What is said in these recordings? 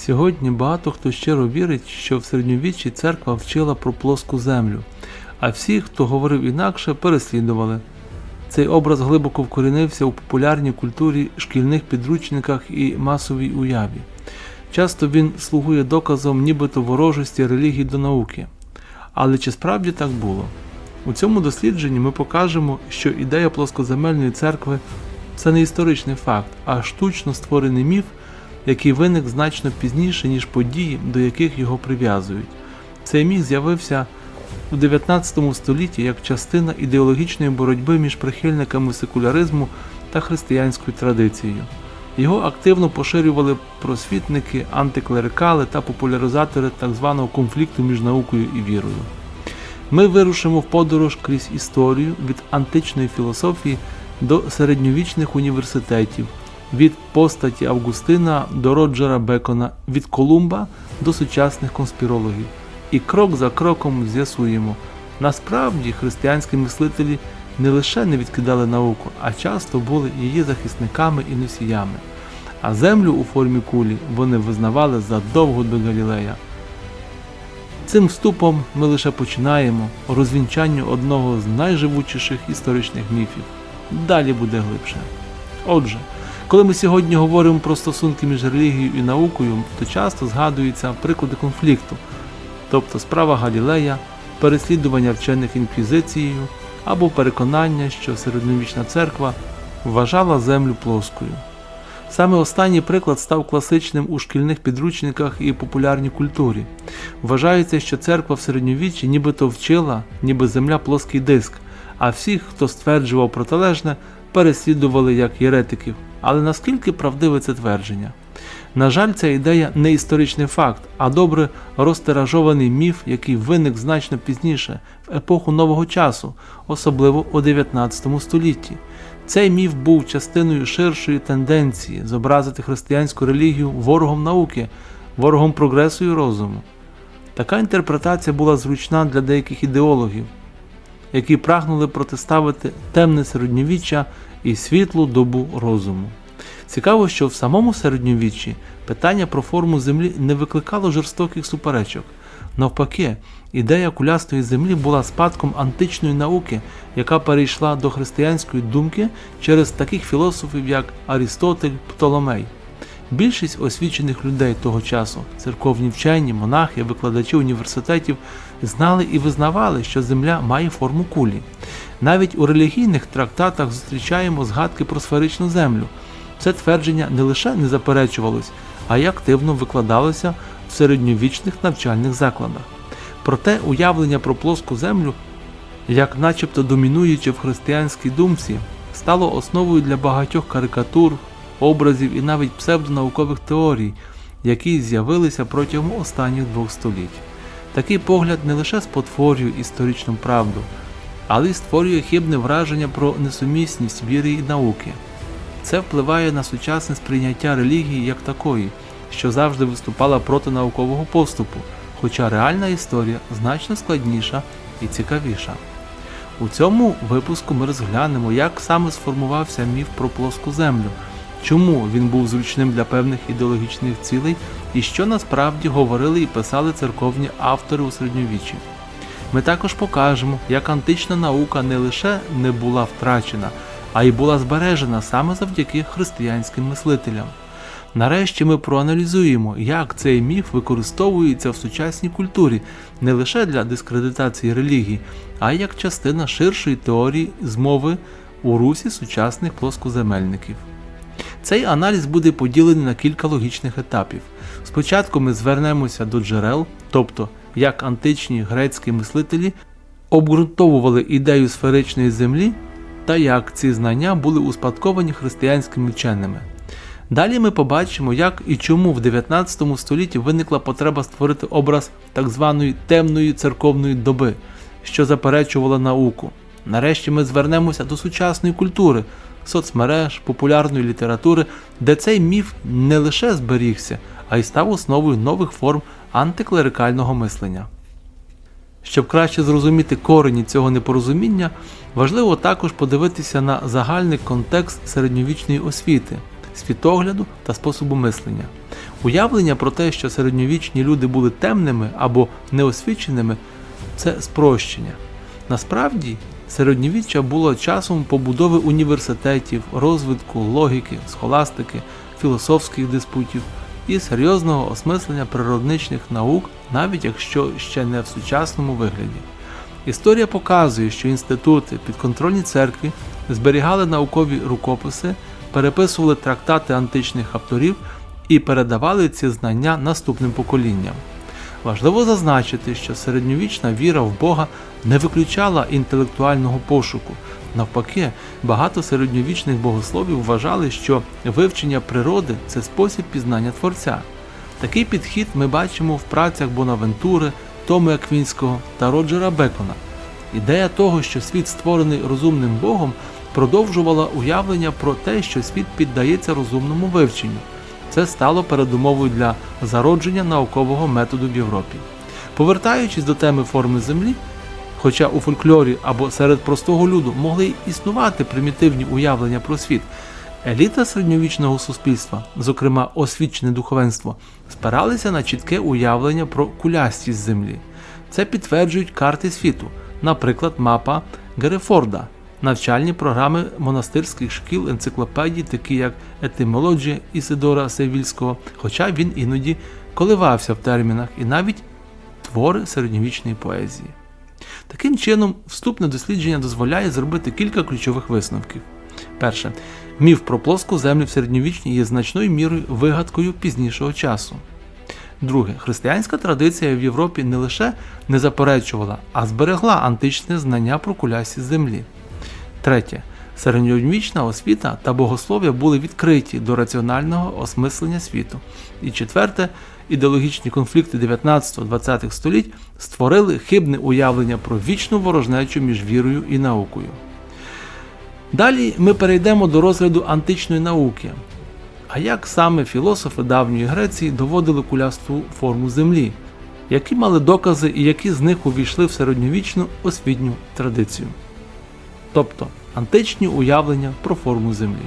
Сьогодні багато хто щиро вірить, що в середньовіччі церква вчила про плоску землю, а всі, хто говорив інакше, переслідували. Цей образ глибоко вкорінився у популярній культурі, шкільних підручниках і масовій уяві. Часто він слугує доказом нібито ворожості релігії до науки. Але чи справді так було? У цьому дослідженні ми покажемо, що ідея плоскоземельної церкви – це не історичний факт, а штучно створений міф, який виник значно пізніше, ніж події, до яких його прив'язують. Цей міф з'явився у 19 столітті як частина ідеологічної боротьби між прихильниками секуляризму та християнською традицією. Його активно поширювали просвітники, антиклерикали та популяризатори так званого конфлікту між наукою і вірою. Ми вирушимо в подорож крізь історію від античної філософії до середньовічних університетів, від постаті Августина до Роджера Бекона, від Колумба до сучасних конспірологів. І крок за кроком з'ясуємо, насправді християнські мислителі не лише не відкидали науку, а часто були її захисниками і носіями. А землю у формі кулі вони визнавали задовго до Галілея. Цим вступом ми лише починаємо розвінчання одного з найживучіших історичних міфів. Далі буде глибше. Отже, коли ми сьогодні говоримо про стосунки між релігією і наукою, то часто згадуються приклади конфлікту, тобто справа Галілея, переслідування вчених інквізицією або переконання, що середньовічна церква вважала землю плоскою. Саме останній приклад став класичним у шкільних підручниках і популярній культурі. Вважається, що церква в середньовіччі нібито вчила, ніби земля плоский диск, а всіх, хто стверджував протилежне, переслідували як єретиків. Але наскільки правдиве це твердження? На жаль, ця ідея не історичний факт, а добре розтиражований міф, який виник значно пізніше, в епоху нового часу, особливо у 19 столітті. Цей міф був частиною ширшої тенденції зобразити християнську релігію ворогом науки, ворогом прогресу і розуму. Така інтерпретація була зручна для деяких ідеологів, які прагнули протиставити темне середньовіччя і світлу добу розуму. Цікаво, що в самому середньовіччі питання про форму землі не викликало жорстоких суперечок. Навпаки, ідея кулястої землі була спадком античної науки, яка перейшла до християнської думки через таких філософів, як Арістотель, Птоломей. Більшість освічених людей того часу, церковні вчені, монахи, викладачі університетів, знали і визнавали, що земля має форму кулі. Навіть у релігійних трактатах зустрічаємо згадки про сферичну землю. Це твердження не лише не заперечувалось, а й активно викладалося в середньовічних навчальних закладах. Проте уявлення про плоску землю, як начебто домінуюче в християнській думці, стало основою для багатьох карикатур, образів і навіть псевдонаукових теорій, які з'явилися протягом останніх 2 століть. Такий погляд не лише спотворює історичну правду, але й створює хибне враження про несумісність віри і науки. Це впливає на сучасне сприйняття релігії як такої, що завжди виступала проти наукового поступу, хоча реальна історія значно складніша і цікавіша. У цьому випуску ми розглянемо, як саме сформувався міф про плоску землю, чому він був зручним для певних ідеологічних цілей і що насправді говорили і писали церковні автори у середньовіччі. Ми також покажемо, як антична наука не лише не була втрачена, а й була збережена саме завдяки християнським мислителям. Нарешті ми проаналізуємо, як цей міф використовується в сучасній культурі не лише для дискредитації релігії, а й як частина ширшої теорії змови у русі сучасних плоскоземельників. Цей аналіз буде поділений на кілька логічних етапів. Спочатку ми звернемося до джерел, тобто як античні грецькі мислителі обґрунтовували ідею сферичної землі та як ці знання були успадковані християнськими вченими. Далі ми побачимо, як і чому в 19 столітті виникла потреба створити образ так званої темної церковної доби, що заперечувала науку. Нарешті ми звернемося до сучасної культури, соцмереж, популярної літератури, де цей міф не лише зберігся, а й став основою нових форм антиклерикального мислення. Щоб краще зрозуміти корені цього непорозуміння, важливо також подивитися на загальний контекст середньовічної освіти, світогляду та способу мислення. Уявлення про те, що середньовічні люди були темними або неосвіченими – це спрощення. Насправді, середньовіччя було часом побудови університетів, розвитку логіки, схоластики, філософських диспутів і серйозного осмислення природничних наук, навіть якщо ще не в сучасному вигляді. Історія показує, що інститути, підконтрольні церкві, зберігали наукові рукописи, переписували трактати античних авторів і передавали ці знання наступним поколінням. Важливо зазначити, що середньовічна віра в Бога не виключала інтелектуального пошуку. Навпаки, багато середньовічних богословів вважали, що вивчення природи – це спосіб пізнання Творця. Такий підхід ми бачимо в працях Бонавентури, Томи Аквінського та Роджера Бекона. Ідея того, що світ створений розумним Богом, продовжувала уявлення про те, що світ піддається розумному вивченню. Це стало передумовою для зародження наукового методу в Європі. Повертаючись до теми форми Землі, хоча у фольклорі або серед простого люду могли існувати примітивні уявлення про світ, еліта середньовічного суспільства, зокрема освічене духовенство, спиралися на чітке уявлення про кулястість Землі. Це підтверджують карти світу, наприклад, мапа Герефорда, навчальні програми монастирських шкіл, енциклопедій, такі як етимологія Ісидора Севільського, хоча він іноді коливався в термінах, і навіть твори середньовічної поезії. Таким чином, вступне дослідження дозволяє зробити кілька ключових висновків. Перше. Міф про плоску землю в середньовіччі є значною мірою вигадкою пізнішого часу. Друге. Християнська традиція в Європі не лише не заперечувала, а зберегла античне знання про кулястість землі. Третє. Середньовічна освіта та богослов'я були відкриті до раціонального осмислення світу. І четверте. Ідеологічні конфлікти 19-20 століть створили хибне уявлення про вічну ворожнечу між вірою і наукою. Далі ми перейдемо до розгляду античної науки. А як саме філософи давньої Греції доводили кулясту форму Землі? Які мали докази і які з них увійшли в середньовічну освітню традицію? Тобто, античні уявлення про форму Землі.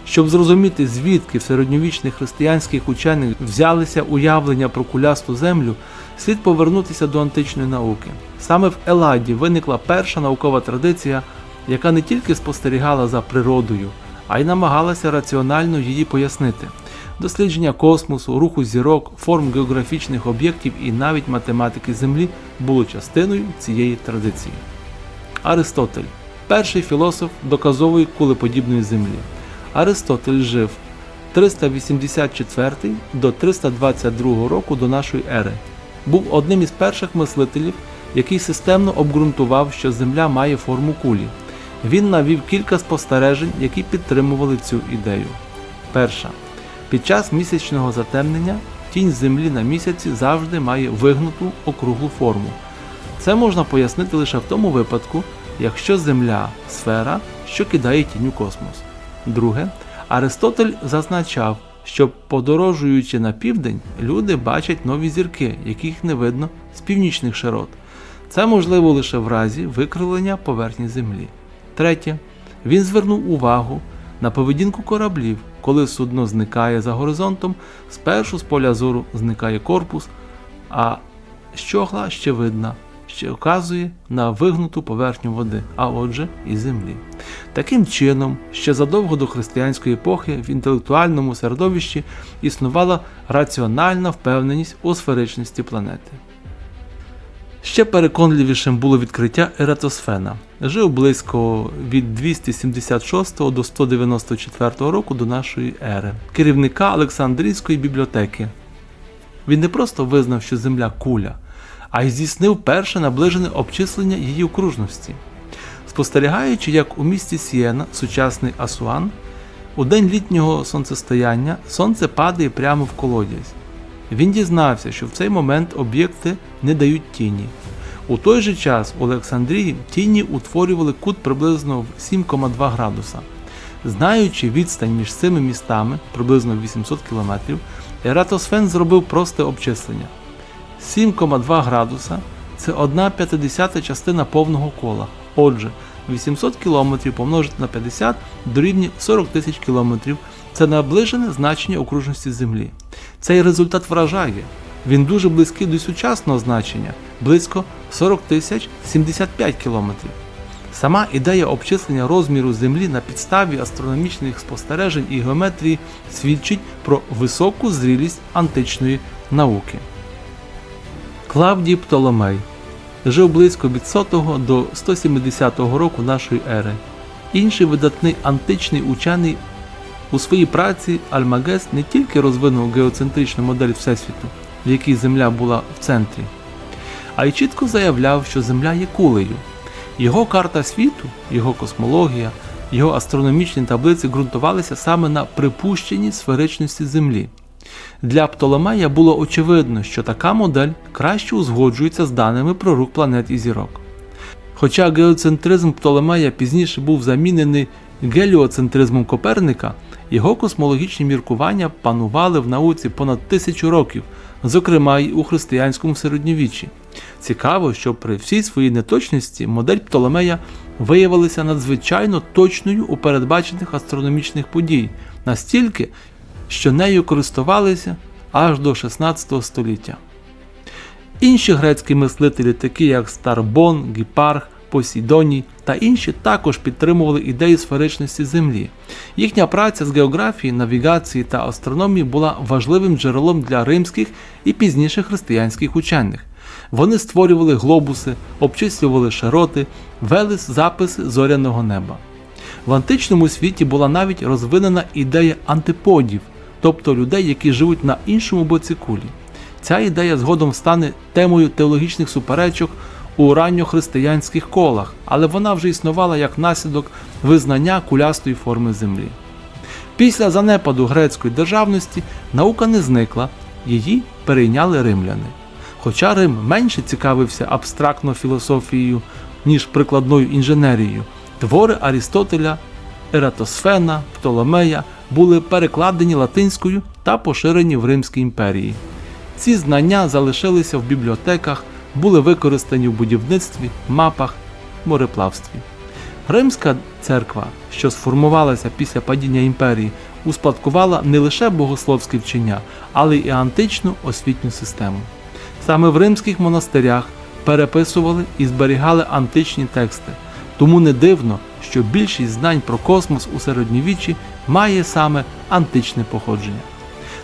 Щоб зрозуміти, звідки в середньовічних християнських учених взялися уявлення про кулясту землю, слід повернутися до античної науки. Саме в Еладі виникла перша наукова традиція, яка не тільки спостерігала за природою, а й намагалася раціонально її пояснити. Дослідження космосу, руху зірок, форм географічних об'єктів і навіть математики Землі було частиною цієї традиції. Аристотель – перший філософ доказової кулеподібної Землі. Аристотель жив 384 до 322 року до нашої ери. Був одним із перших мислителів, який системно обґрунтував, що Земля має форму кулі. Він навів кілька спостережень, які підтримували цю ідею. Перша. Під час місячного затемнення тінь Землі на місяці завжди має вигнуту округлу форму. Це можна пояснити лише в тому випадку, якщо Земля – сфера, що кидає тінь у космос. Друге, Аристотель зазначав, що подорожуючи на південь, люди бачать нові зірки, яких не видно з північних широт. Це можливо лише в разі викривлення поверхні Землі. Третє, він звернув увагу на поведінку кораблів. Коли судно зникає за горизонтом, спершу з поля зору зникає корпус, а щогла ще видна, що вказує на вигнуту поверхню води, а отже і землі. Таким чином, ще задовго до християнської епохи в інтелектуальному середовищі існувала раціональна впевненість у сферичності планети. Ще переконливішим було відкриття Ератосфена. Жив близько від 276 до 194 року до нашої ери, керівника Олександрійської бібліотеки. Він не просто визнав, що Земля куля, а й здійснив перше наближене обчислення її окружності. Спостерігаючи, як у місті Сієна, сучасний Асуан, у день літнього сонцестояння сонце падає прямо в колодязь. Він дізнався, що в цей момент об'єкти не дають тіні. У той же час у Олександрії тіні утворювали кут приблизно в 7,2 градуса. Знаючи відстань між цими містами, приблизно 800 км, Ератосфен зробив просте обчислення. 7,2 градуса – це 1/50 частина повного кола. Отже, 800 км помножити на 50 дорівнює 40 тисяч км, це наближене значення окружності Землі. Цей результат вражає. Він дуже близький до сучасного значення – близько 40 075 кілометрів. Сама ідея обчислення розміру Землі на підставі астрономічних спостережень і геометрії свідчить про високу зрілість античної науки. Клавдій Птоломей жив близько від 100 до 170 року нашої ери. Інший видатний античний учений у своїй праці Альмагест не тільки розвинув геоцентричну модель Всесвіту, в якій Земля була в центрі, а й чітко заявляв, що Земля є кулею. Його карта світу, його космологія, його астрономічні таблиці ґрунтувалися саме на припущенні сферичності Землі. Для Птоломея було очевидно, що така модель краще узгоджується з даними про рух планет і зірок. Хоча геоцентризм Птоломея пізніше був замінений геліоцентризмом Коперника, його космологічні міркування панували в науці понад 1000 років, зокрема й у християнському середньовіччі. Цікаво, що при всій своїй неточності модель Птоломея виявилася надзвичайно точною у передбачених астрономічних подій, настільки, що нею користувалися аж до 16 століття. Інші грецькі мислителі, такі як Старбон, Гіпарх, Посейдоній та інші, також підтримували ідею сферичності Землі. Їхня праця з географії, навігації та астрономії була важливим джерелом для римських і пізніше християнських учених. Вони створювали глобуси, обчислювали широти, вели записи зоряного неба. В античному світі була навіть розвинена ідея антиподів, тобто людей, які живуть на іншому боці кулі. Ця ідея згодом стане темою теологічних суперечок у ранньохристиянських колах, але вона вже існувала як наслідок визнання кулястої форми Землі. Після занепаду грецької державності наука не зникла, її перейняли римляни. Хоча Рим менше цікавився абстрактно філософією, ніж прикладною інженерією, твори Арістотеля, Ератосфена, Птоломея були перекладені латинською та поширені в Римській імперії. Ці знання залишилися в бібліотеках, були використані в будівництві, мапах, мореплавстві. Римська церква, що сформувалася після падіння імперії, успадкувала не лише богословські вчення, але й античну освітню систему. Саме в римських монастирях переписували і зберігали античні тексти, тому не дивно, що більшість знань про космос у середньовіччі має саме античне походження.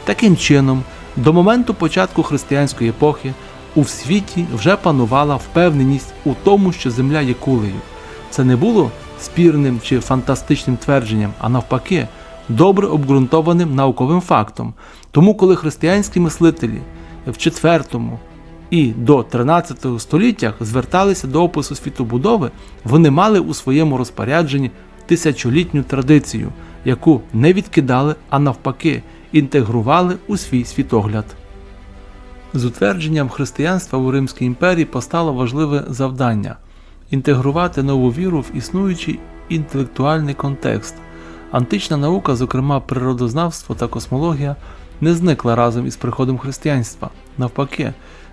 Таким чином, до моменту початку християнської епохи у світі вже панувала впевненість у тому, що Земля є кулею. Це не було спірним чи фантастичним твердженням, а навпаки, добре обґрунтованим науковим фактом. Тому, коли християнські мислителі в IV і до XIII століттях зверталися до опису світобудови, вони мали у своєму розпорядженні тисячолітню традицію, яку не відкидали, а навпаки, інтегрували у свій світогляд. З утвердженням християнства у Римській імперії постало важливе завдання – інтегрувати нову віру в існуючий інтелектуальний контекст. Антична наука, зокрема природознавство та космологія, не зникла разом із приходом християнства. Навпаки,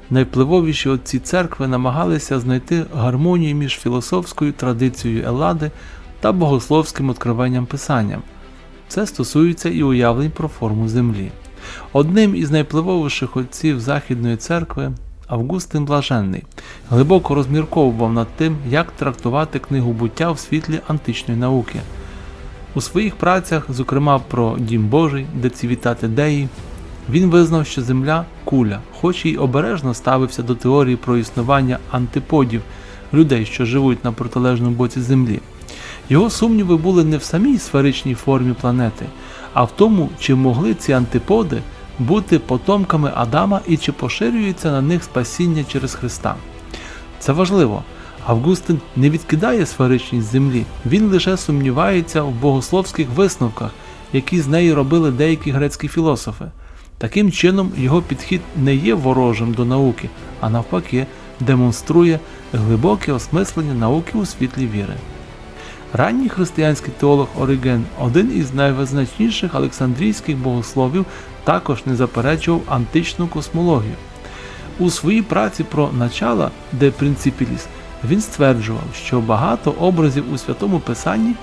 найвпливовіші отці церкви намагалися знайти гармонію між філософською традицією Еллади та богословським відкриванням Писання. Це стосується і уявлень про форму Землі. Одним із найвпливовіших отців Західної церкви, Августин Блаженний, глибоко розмірковував над тим, як трактувати книгу буття в світлі античної науки. У своїх працях, зокрема про Дім Божий, де Цивітате Деї, він визнав, що Земля – куля, хоч і обережно ставився до теорії про існування антиподів, людей, що живуть на протилежному боці Землі. Його сумніви були не в самій сферичній формі планети, а в тому, чи могли ці антиподи бути потомками Адама і чи поширюється на них спасіння через Христа. Це важливо. Августин не відкидає сферичність Землі, він лише сумнівається в богословських висновках, які з неї робили деякі грецькі філософи. Таким чином, його підхід не є ворожим до науки, а навпаки, демонструє глибоке осмислення науки у світлі віри. Ранній християнський теолог Оріген, один із найвизначніших олександрійських богословів, також не заперечував античну космологію. У своїй праці про начала De Principiis він стверджував, що багато образів у Святому Писанні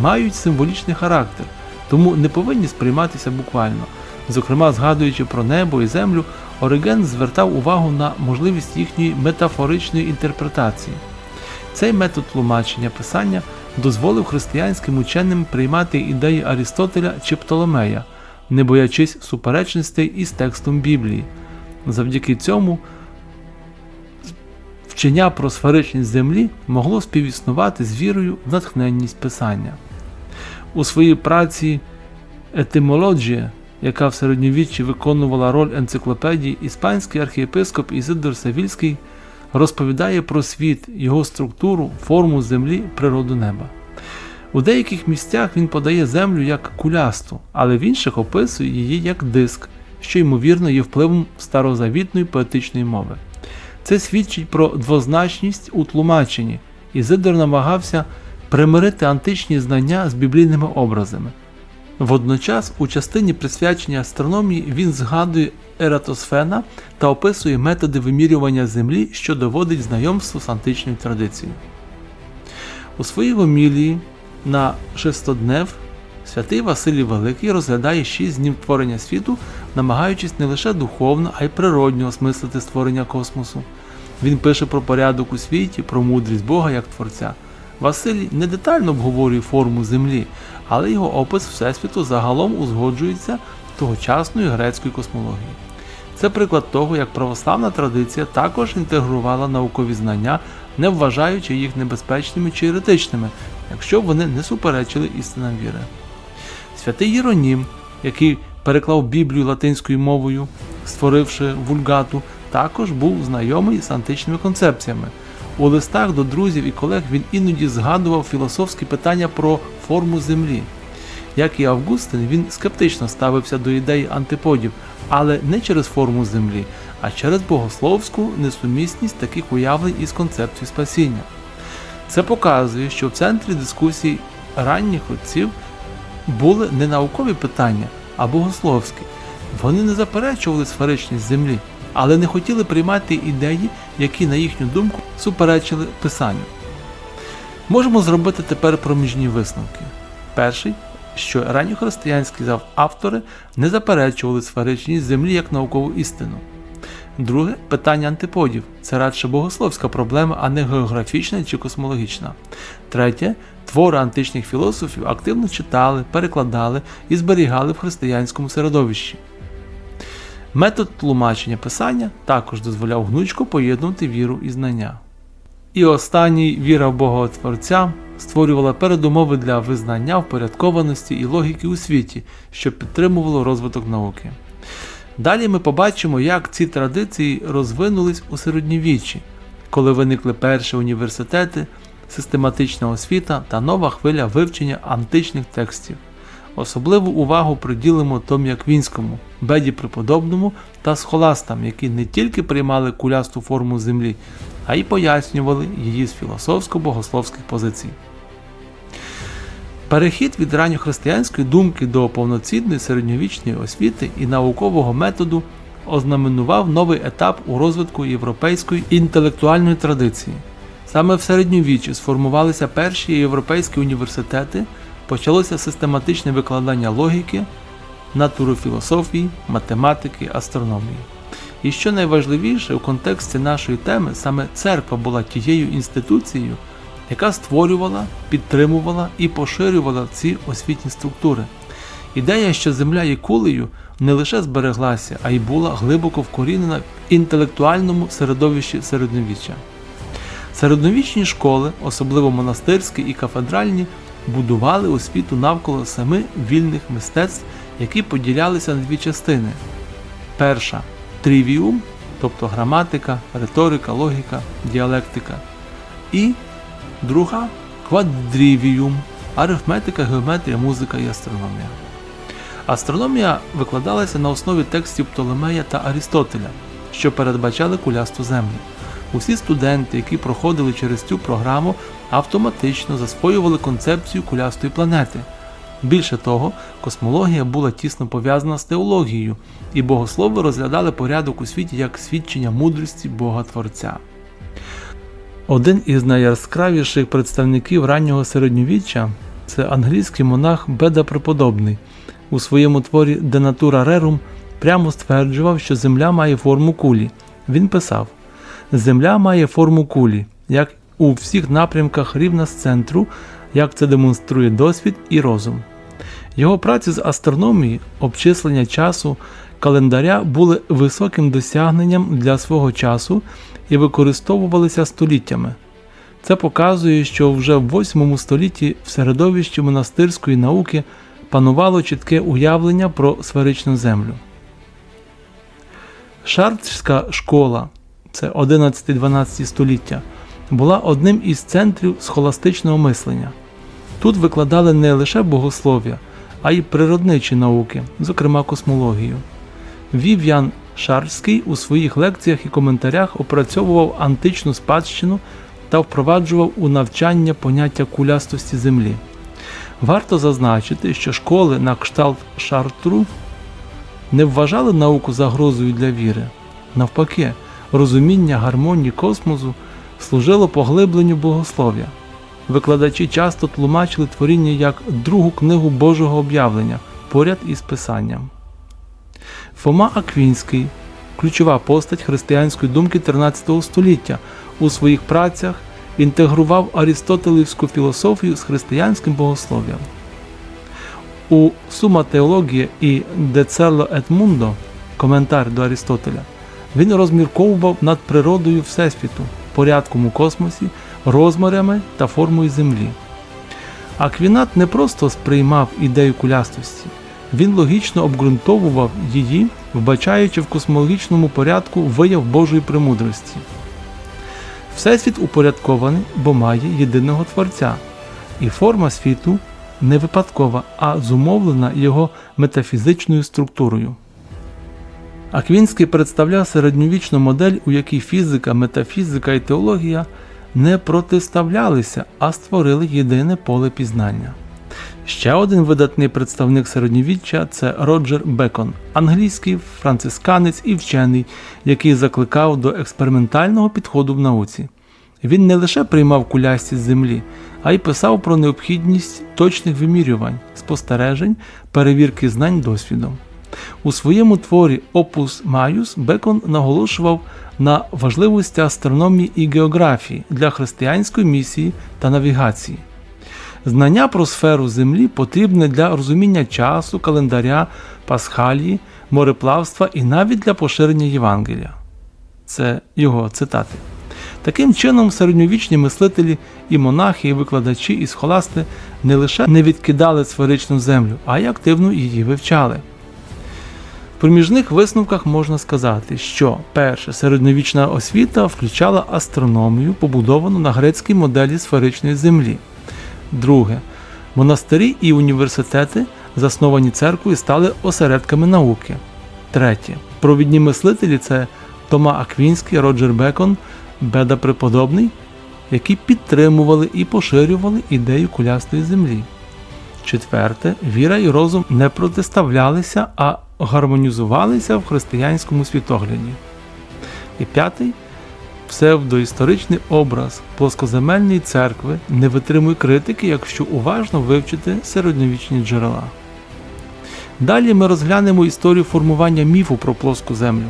мають символічний характер, тому не повинні сприйматися буквально. Зокрема, згадуючи про небо і землю, Оріген звертав увагу на можливість їхньої метафоричної інтерпретації. Цей метод тлумачення Писання дозволив християнським ученим приймати ідеї Арістотеля чи Птолемея, не боячись суперечностей із текстом Біблії. Завдяки цьому вчення про сферичність землі могло співіснувати з вірою в натхненність Писання. У своїй праці «Етимологія», яка в середньовіччі виконувала роль енциклопедії, іспанський архієпископ Ізидор Севільський розповідає про світ, його структуру, форму землі, природу неба. У деяких місцях він подає землю як кулясту, але в інших описує її як диск, що ймовірно є впливом старозавітної поетичної мови. Це свідчить про двозначність у тлумаченні. Ізидор намагався примирити античні знання з біблійними образами. Водночас, у частині присвячення астрономії він згадує Ератосфена та описує методи вимірювання Землі, що доводить знайомство з античною традицією. У своїй гомілії на Шестоднев святий Василій Великий розглядає 6 днів творення світу, намагаючись не лише духовно, а й природньо осмислити створення космосу. Він пише про порядок у світі, про мудрість Бога як Творця. Василій не детально обговорює форму Землі, але його опис Всесвіту загалом узгоджується тогочасною грецькою космологією. Це приклад того, як православна традиція також інтегрувала наукові знання, не вважаючи їх небезпечними чи еретичними, якщо вони не суперечили істинам віри. Святий Єронім, який переклав Біблію латинською мовою, створивши вульгату, також був знайомий з античними концепціями. У листах до друзів і колег він іноді згадував філософські питання про форму Землі. Як і Августин, він скептично ставився до ідеї антиподів, але не через форму Землі, а через богословську несумісність таких уявлень із концепцією спасіння. Це показує, що в центрі дискусій ранніх отців були не наукові питання, а богословські. Вони не заперечували сферичність Землі, але не хотіли приймати ідеї, які, на їхню думку, суперечили Писанню. Можемо зробити тепер проміжні висновки. Перший, що ранньохристиянські автори не заперечували сферичність Землі як наукову істину. Друге, питання антиподів – це радше богословська проблема, а не географічна чи космологічна. Третє, твори античних філософів активно читали, перекладали і зберігали в християнському середовищі. Метод тлумачення Писання також дозволяв гнучко поєднувати віру і знання. І останній, віра в Бога Творця, створювала передумови для визнання впорядкованості і логіки у світі, що підтримувало розвиток науки. Далі ми побачимо, як ці традиції розвинулись у середньовіччі, коли виникли перші університети, систематична освіта та нова хвиля вивчення античних текстів. Особливу увагу приділимо Томі Аквінському, Беді Преподобному та схоластам, які не тільки приймали кулясту форму Землі, а й пояснювали її з філософсько-богословських позицій. Перехід від ранньохристиянської думки до повноцінної середньовічної освіти і наукового методу ознаменував новий етап у розвитку європейської інтелектуальної традиції. Саме в середньовіччі сформувалися перші європейські університети, почалося систематичне викладання логіки, натурофілософії, математики, астрономії. І що найважливіше, у контексті нашої теми, саме церква була тією інституцією, яка створювала, підтримувала і поширювала ці освітні структури. Ідея, що Земля є кулею, не лише збереглася, а й була глибоко вкорінена в інтелектуальному середовищі середньовіччя. Середньовічні школи, особливо монастирські і кафедральні, будували освіту навколо 7 вільних мистецтв, які поділялися на 2 частини. Перша – трівіум, тобто граматика, риторика, логіка, діалектика. І друга – квадрівіум – арифметика, геометрія, музика і астрономія. Астрономія викладалася на основі текстів Птолемея та Арістотеля, що передбачали кулясту землю. Усі студенти, які проходили через цю програму, автоматично засвоювали концепцію кулястої планети. Більше того, космологія була тісно пов'язана з теологією, і богослови розглядали порядок у світі як свідчення мудрості Бога-Творця. Один із найяскравіших представників раннього середньовіччя це англійський монах Беда Преподобний, у своєму творі «De Natura Rerum» прямо стверджував, що Земля має форму кулі. Він писав: «Земля має форму кулі, як у всіх напрямках рівна з центру, як це демонструє досвід і розум». Його праці з астрономії, обчислення часу, календаря були високим досягненням для свого часу і використовувалися століттями. Це показує, що вже в 8 столітті в середовищі монастирської науки панувало чітке уявлення про сферичну землю. Шартрська школа, це 11-12 століття, була одним із центрів схоластичного мислення. Тут викладали не лише богослов'я, а й природничі науки, зокрема космологію. Вів'ян Шартрський у своїх лекціях і коментарях опрацьовував античну спадщину та впроваджував у навчання поняття кулястості Землі. Варто зазначити, що школи на кшталт Шартру не вважали науку загрозою для віри. Навпаки, розуміння гармонії космосу служило поглибленню богослов'я. Викладачі часто тлумачили творіння як другу книгу Божого об'явлення поряд із Писанням. Фома Аквінський – ключова постать християнської думки 13 століття. У своїх працях інтегрував арістотелівську філософію з християнським богослов'ям. У Summa Theologiae і De Caelo et Mundo – коментар до Арістотеля, він розмірковував над природою Всесвіту, порядком у космосі, розмірами та формою Землі. Аквінат не просто сприймав ідею кулястості, він логічно обґрунтовував її, вбачаючи в космологічному порядку вияв Божої премудрості. Всесвіт упорядкований, бо має єдиного Творця, і форма світу не випадкова, а зумовлена його метафізичною структурою. Аквінський представляв середньовічну модель, у якій фізика, метафізика і теологія не протиставлялися, а створили єдине поле пізнання. Ще один видатний представник середньовіччя – це Роджер Бекон, англійський францисканець і вчений, який закликав до експериментального підходу в науці. Він не лише приймав кулястість Землі, а й писав про необхідність точних вимірювань, спостережень, перевірки знань досвідом. У своєму творі «Opus Maius» Бекон наголошував на важливості астрономії і географії для християнської місії та навігації. Знання про сферу Землі потрібне для розуміння часу, календаря, пасхалії, мореплавства і навіть для поширення Євангелія. Це його цитати. Таким чином, середньовічні мислителі і монахи, і викладачі, і схоласти не лише не відкидали сферичну Землю, а й активно її вивчали. В проміжних висновках можна сказати, що перше, середньовічна освіта включала астрономію, побудовану на грецькій моделі сферичної Землі. Друге, монастирі і університети, засновані церквою, стали осередками науки. Третє, провідні мислителі – це Тома Аквінський, Роджер Бекон, Беда Преподобний, які підтримували і поширювали ідею кулястої Землі. Четверте, віра і розум не протиставлялися, а гармонізувалися в християнському світогляді. І п'ятий, псевдоісторичний образ плоскоземельної церкви не витримує критики, якщо уважно вивчити середньовічні джерела. Далі ми розглянемо історію формування міфу про плоску землю.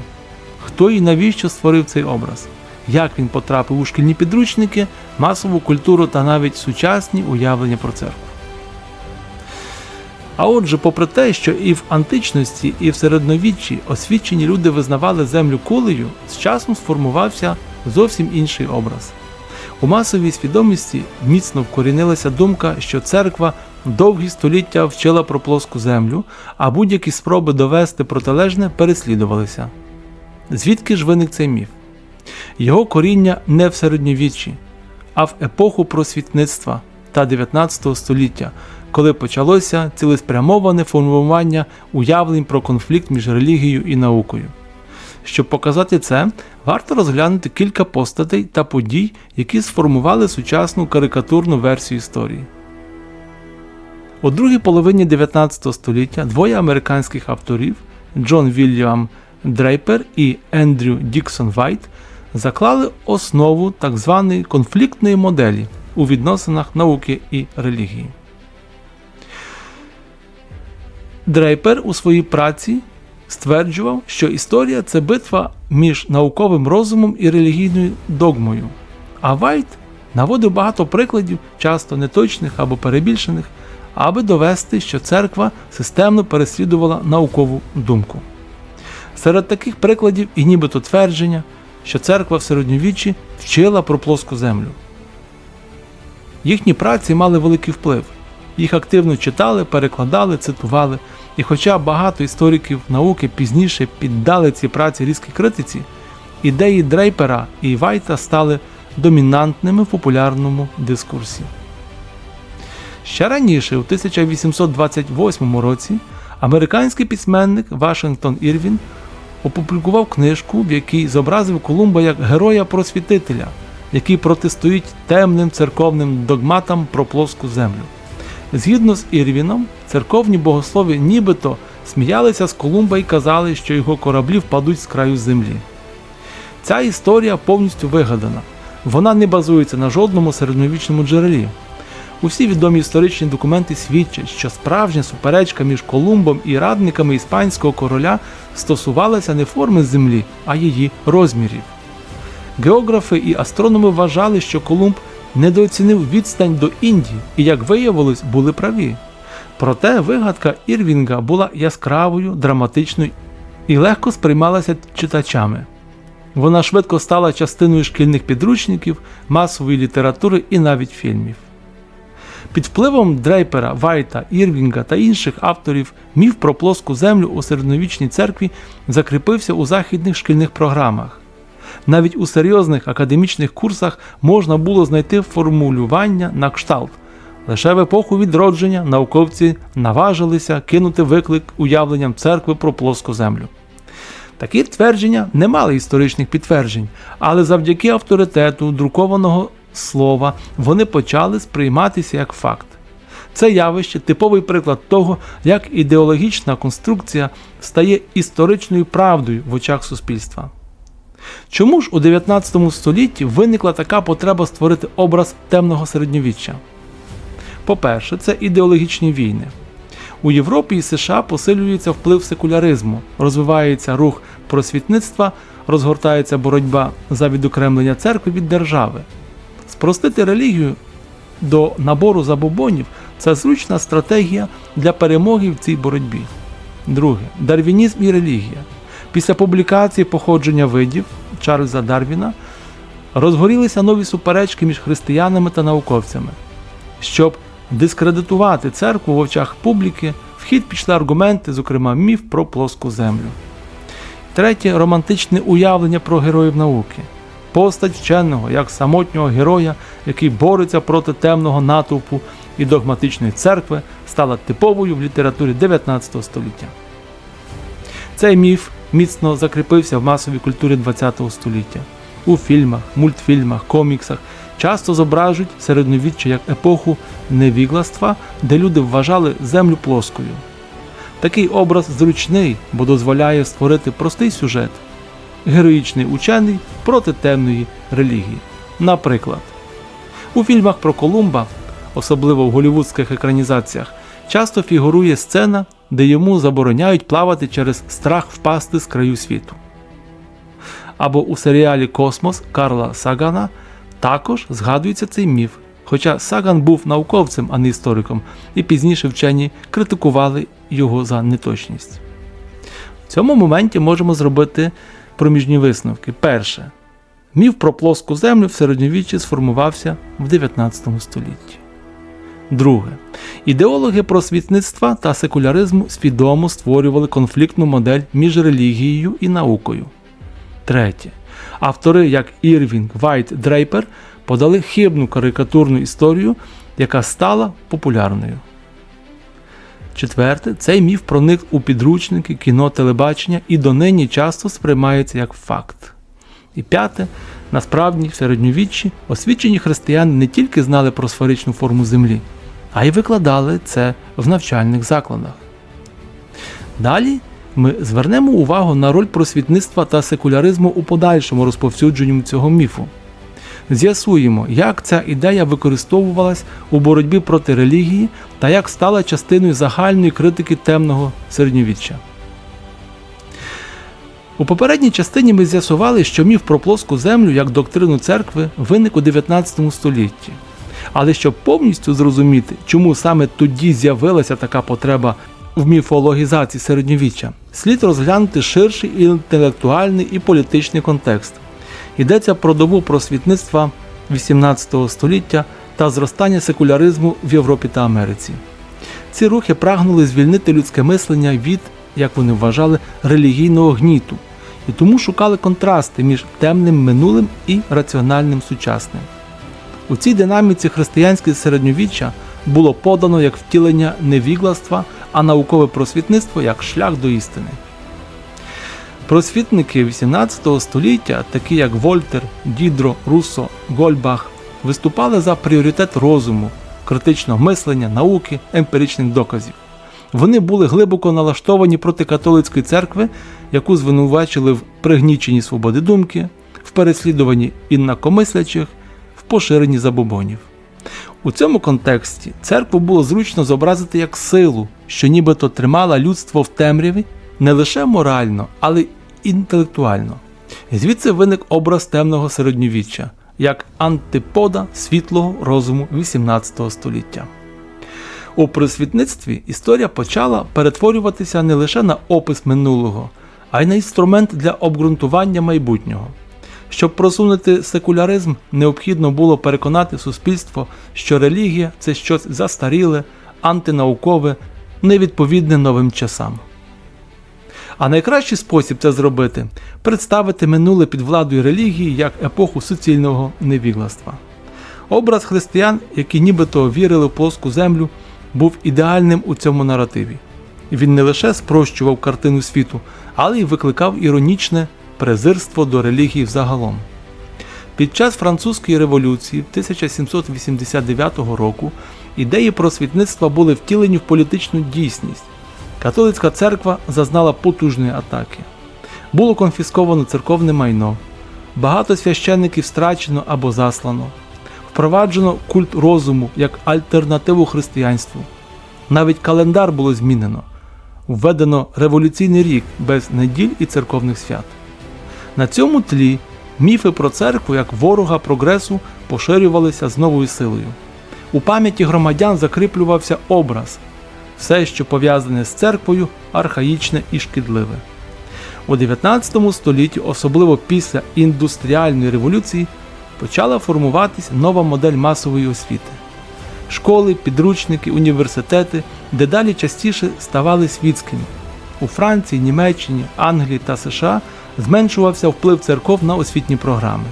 Хто і навіщо створив цей образ? Як він потрапив у шкільні підручники, масову культуру та навіть сучасні уявлення про церкву. А отже, попри те, що і в античності, і в середньовіччі освічені люди визнавали землю кулею, з часом сформувався зовсім інший образ. У масовій свідомості міцно вкорінилася думка, що церква довгі століття вчила про плоску землю, а будь-які спроби довести протилежне переслідувалися. Звідки ж виник цей міф? Його коріння не в середньовіччі, а в епоху просвітництва та 19 століття, коли почалося цілеспрямоване формування уявлень про конфлікт між релігією і наукою. Щоб показати це, варто розглянути кілька постатей та подій, які сформували сучасну карикатурну версію історії. У другій половині 19 століття двоє американських авторів Джон Вільям Дрейпер і Ендрю Діксон Вайт заклали основу так званої конфліктної моделі у відносинах науки і релігії. Дрейпер у своїй праці стверджував, що історія – це битва між науковим розумом і релігійною догмою. А Вайт наводив багато прикладів, часто неточних або перебільшених, аби довести, що церква системно переслідувала наукову думку. Серед таких прикладів і нібито твердження, що церква в середньовіччі вчила про плоску землю. Їхні праці мали великий вплив. Їх активно читали, перекладали, цитували. І хоча багато істориків науки пізніше піддали ці праці різкій критиці, ідеї Дрейпера і Вайта стали домінантними в популярному дискурсі. Ще раніше, у 1828 році, американський письменник Вашингтон Ірвін опублікував книжку, в якій зобразив Колумба як героя-просвітителя, який протистоїть темним церковним догматам про плоску землю. Згідно з Ірвіном, церковні богослови нібито сміялися з Колумба і казали, що його кораблі впадуть з краю землі. Ця історія повністю вигадана. Вона не базується на жодному середньовічному джерелі. Усі відомі історичні документи свідчать, що справжня суперечка між Колумбом і радниками іспанського короля стосувалася не форми землі, а її розмірів. Географи і астрономи вважали, що Колумб недооцінив відстань до Індії і, як виявилось, були праві. Проте вигадка Ірвінга була яскравою, драматичною і легко сприймалася читачами. Вона швидко стала частиною шкільних підручників, масової літератури і навіть фільмів. Під впливом Дрейпера, Вайта, Ірвінга та інших авторів міф про плоску землю у середньовічній церкві закріпився у західних шкільних програмах. Навіть у серйозних академічних курсах можна було знайти формулювання на кшталт. Лише в епоху відродження науковці наважилися кинути виклик уявленням церкви про плоску землю. Такі твердження не мали історичних підтверджень, але завдяки авторитету друкованого слова вони почали сприйматися як факт. Це явище – типовий приклад того, як ідеологічна конструкція стає історичною правдою в очах суспільства. Чому ж у 19 столітті виникла така потреба створити образ темного середньовіччя? По-перше, це ідеологічні війни. У Європі і США посилюється вплив секуляризму, розвивається рух просвітництва, розгортається боротьба за відокремлення церкви від держави. Спростити релігію до набору забобонів – це зручна стратегія для перемоги в цій боротьбі. Друге – дарвінізм і релігія. Після публікації «Походження видів» Чарльза Дарвіна розгорілися нові суперечки між християнами та науковцями. Щоб дискредитувати церкву в очах публіки, в хід пішли аргументи, зокрема міф про плоску землю. Третє – романтичне уявлення про героїв науки. Постать вченого, як самотнього героя, який бореться проти темного натовпу і догматичної церкви, стала типовою в літературі 19 століття. Цей міф міцно закріпився в масовій культурі ХХ століття. У фільмах, мультфільмах, коміксах часто зображують середньовіччя як епоху невігластва, де люди вважали землю плоскою. Такий образ зручний, бо дозволяє створити простий сюжет – героїчний учений проти темної релігії. Наприклад, у фільмах про Колумба, особливо в голлівудських екранізаціях, часто фігурує сцена, де йому забороняють плавати через страх впасти з краю світу. Або у серіалі «Космос» Карла Сагана також згадується цей міф, хоча Саган був науковцем, а не істориком, і пізніше вчені критикували його за неточність. В цьому моменті можемо зробити проміжні висновки. Перше. Міф про плоску землю в середньовіччі сформувався в 19 столітті. Друге. Ідеологи просвітництва та секуляризму свідомо створювали конфліктну модель між релігією і наукою. Третє. Автори, як Ірвінг, Вайт, Дрейпер, подали хибну карикатурну історію, яка стала популярною. Четверте. Цей міф проник у підручники, кіно, телебачення і донині часто сприймається як факт. І п'яте. Насправді, в середньовіччі освічені християни не тільки знали про сферичну форму землі, а й викладали це в навчальних закладах. Далі ми звернемо увагу на роль просвітництва та секуляризму у подальшому розповсюдженні цього міфу. З'ясуємо, як ця ідея використовувалась у боротьбі проти релігії та як стала частиною загальної критики темного середньовіччя. У попередній частині ми з'ясували, що міф про плоску землю як доктрину церкви виник у 19 столітті. Але щоб повністю зрозуміти, чому саме тоді з'явилася така потреба в міфологізації середньовіччя, слід розглянути ширший інтелектуальний і політичний контекст. Йдеться про добу просвітництва 18 століття та зростання секуляризму в Європі та Америці. Ці рухи прагнули звільнити людське мислення від, як вони вважали, релігійного гніту, і тому шукали контрасти між темним минулим і раціональним сучасним. У цій динаміці християнське середньовіччя було подано як втілення невігластва, а наукове просвітництво як шлях до істини. Просвітники 18 століття, такі як Вольтер, Дідро, Руссо, Гольбах, виступали за пріоритет розуму, критичного мислення, науки, емпіричних доказів. Вони були глибоко налаштовані проти католицької церкви, яку звинувачили в пригніченні свободи думки, в переслідуванні інакомислячих, в поширенні забобонів. У цьому контексті церкву було зручно зобразити як силу, що нібито тримала людство в темряві не лише морально, але й інтелектуально. І звідси виник образ темного середньовіччя, як антипода світлого розуму 18 століття. У просвітництві історія почала перетворюватися не лише на опис минулого, а й на інструмент для обґрунтування майбутнього. Щоб просунути секуляризм, необхідно було переконати суспільство, що релігія – це щось застаріле, антинаукове, невідповідне новим часам. А найкращий спосіб це зробити – представити минуле під владою релігії як епоху суцільного невігластва. Образ християн, які нібито вірили в плоску землю, був ідеальним у цьому наративі. Він не лише спрощував картину світу, але й викликав іронічне презирство до релігії взагалом. Під час Французької революції 1789 року ідеї просвітництва були втілені в політичну дійсність. Католицька церква зазнала потужної атаки. Було конфісковано церковне майно, багато священників страчено або заслано, впроваджено культ розуму як альтернативу християнству. Навіть календар було змінено, введено революційний рік без неділь і церковних свят. На цьому тлі міфи про церкву як ворога прогресу поширювалися з новою силою. У пам'яті громадян закріплювався образ – все, що пов'язане з церквою, архаїчне і шкідливе. У 19 столітті, особливо після індустріальної революції, почала формуватись нова модель масової освіти. Школи, підручники, університети дедалі частіше ставали світськими. У Франції, Німеччині, Англії та США зменшувався вплив церков на освітні програми.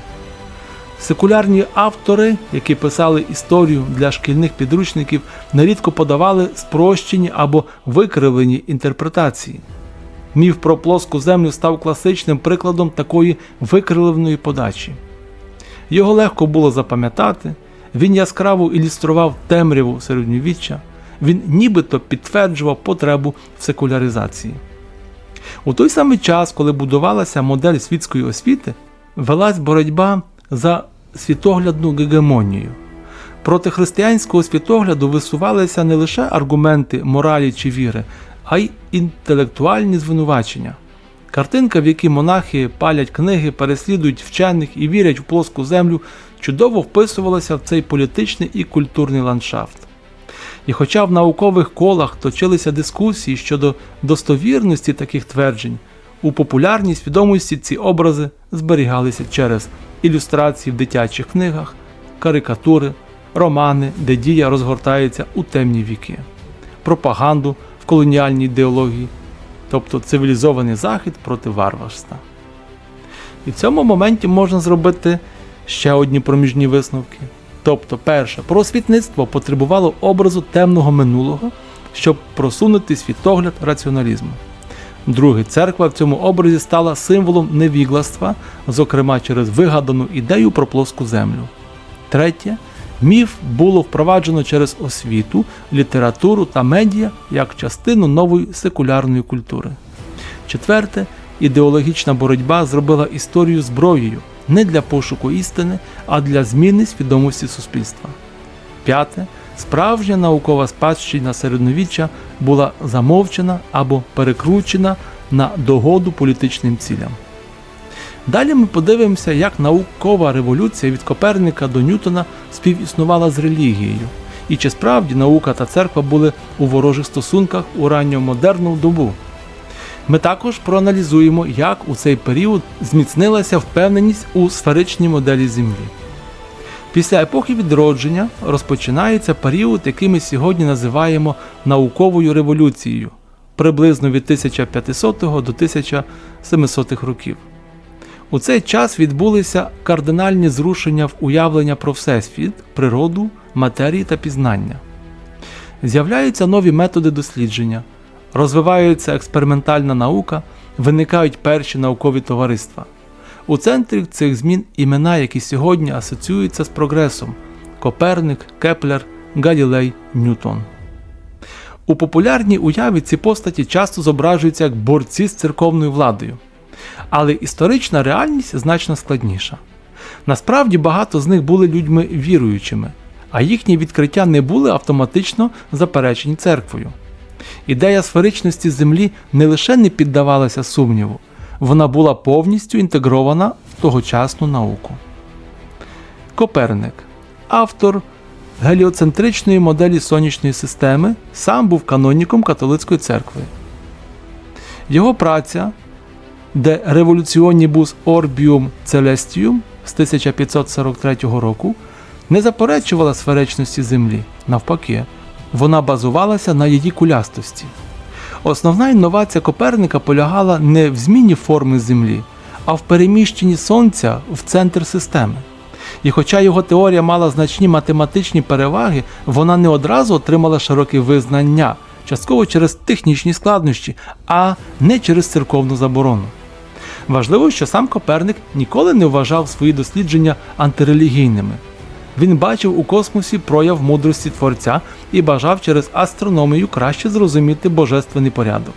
Секулярні автори, які писали історію для шкільних підручників, нерідко подавали спрощені або викривлені інтерпретації. Міф про плоску землю став класичним прикладом такої викривленої подачі. Його легко було запам'ятати, він яскраво ілюстрував темряву середньовіччя, він нібито підтверджував потребу в секуляризації. У той самий час, коли будувалася модель світської освіти, велась боротьба за світоглядну гегемонію. Проти християнського світогляду висувалися не лише аргументи моралі чи віри, а й інтелектуальні звинувачення. Картинка, в якій монахи палять книги, переслідують вчених і вірять в плоску землю, чудово вписувалася в цей політичний і культурний ландшафт. І хоча в наукових колах точилися дискусії щодо достовірності таких тверджень, у популярній свідомості ці образи зберігалися через ілюстрації в дитячих книгах, карикатури, романи, де дія розгортається у темні віки, пропаганду в колоніальній ідеології, тобто цивілізований захід проти варварства. І в цьому моменті можна зробити ще одні проміжні висновки. Тобто, перше, просвітництво потребувало образу темного минулого, щоб просунути світогляд раціоналізму. Друге, церква в цьому образі стала символом невігластва, зокрема через вигадану ідею про плоску землю. Третє, міф було впроваджено через освіту, літературу та медіа як частину нової секулярної культури. Четверте, ідеологічна боротьба зробила історію зброєю, не для пошуку істини, а для зміни свідомості суспільства. П'яте. Справжня наукова спадщина середньовіччя була замовчена або перекручена на догоду політичним цілям. Далі ми подивимося, як наукова революція від Коперника до Ньютона співіснувала з релігією, і чи справді наука та церква були у ворожих стосунках у ранньомодерну добу. Ми також проаналізуємо, як у цей період зміцнилася впевненість у сферичній моделі Землі. Після епохи відродження розпочинається період, який ми сьогодні називаємо науковою революцією, приблизно від 1500 до 1700 років. У цей час відбулися кардинальні зрушення в уявлення про Всесвіт, природу, матерії та пізнання. З'являються нові методи дослідження, розвивається експериментальна наука, виникають перші наукові товариства. У центрі цих змін імена, які сьогодні асоціюються з прогресом – Коперник, Кеплер, Галілей, Ньютон. У популярній уяві ці постаті часто зображуються як борці з церковною владою. Але історична реальність значно складніша. Насправді багато з них були людьми віруючими, а їхні відкриття не були автоматично заперечені церквою. Ідея сферичності Землі не лише не піддавалася сумніву, вона була повністю інтегрована в тогочасну науку. Коперник, автор геліоцентричної моделі сонячної системи, сам був каноніком католицької церкви. Його праця De Revolutionibus Orbium Celestium з 1543 року не заперечувала сферичності Землі, навпаки, вона базувалася на її кулястості. Основна інновація Коперника полягала не в зміні форми Землі, а в переміщенні Сонця в центр системи. І хоча його теорія мала значні математичні переваги, вона не одразу отримала широке визнання, частково через технічні складнощі, а не через церковну заборону. Важливо, що сам Коперник ніколи не вважав свої дослідження антирелігійними. Він бачив у космосі прояв мудрості Творця і бажав через астрономію краще зрозуміти божественний порядок.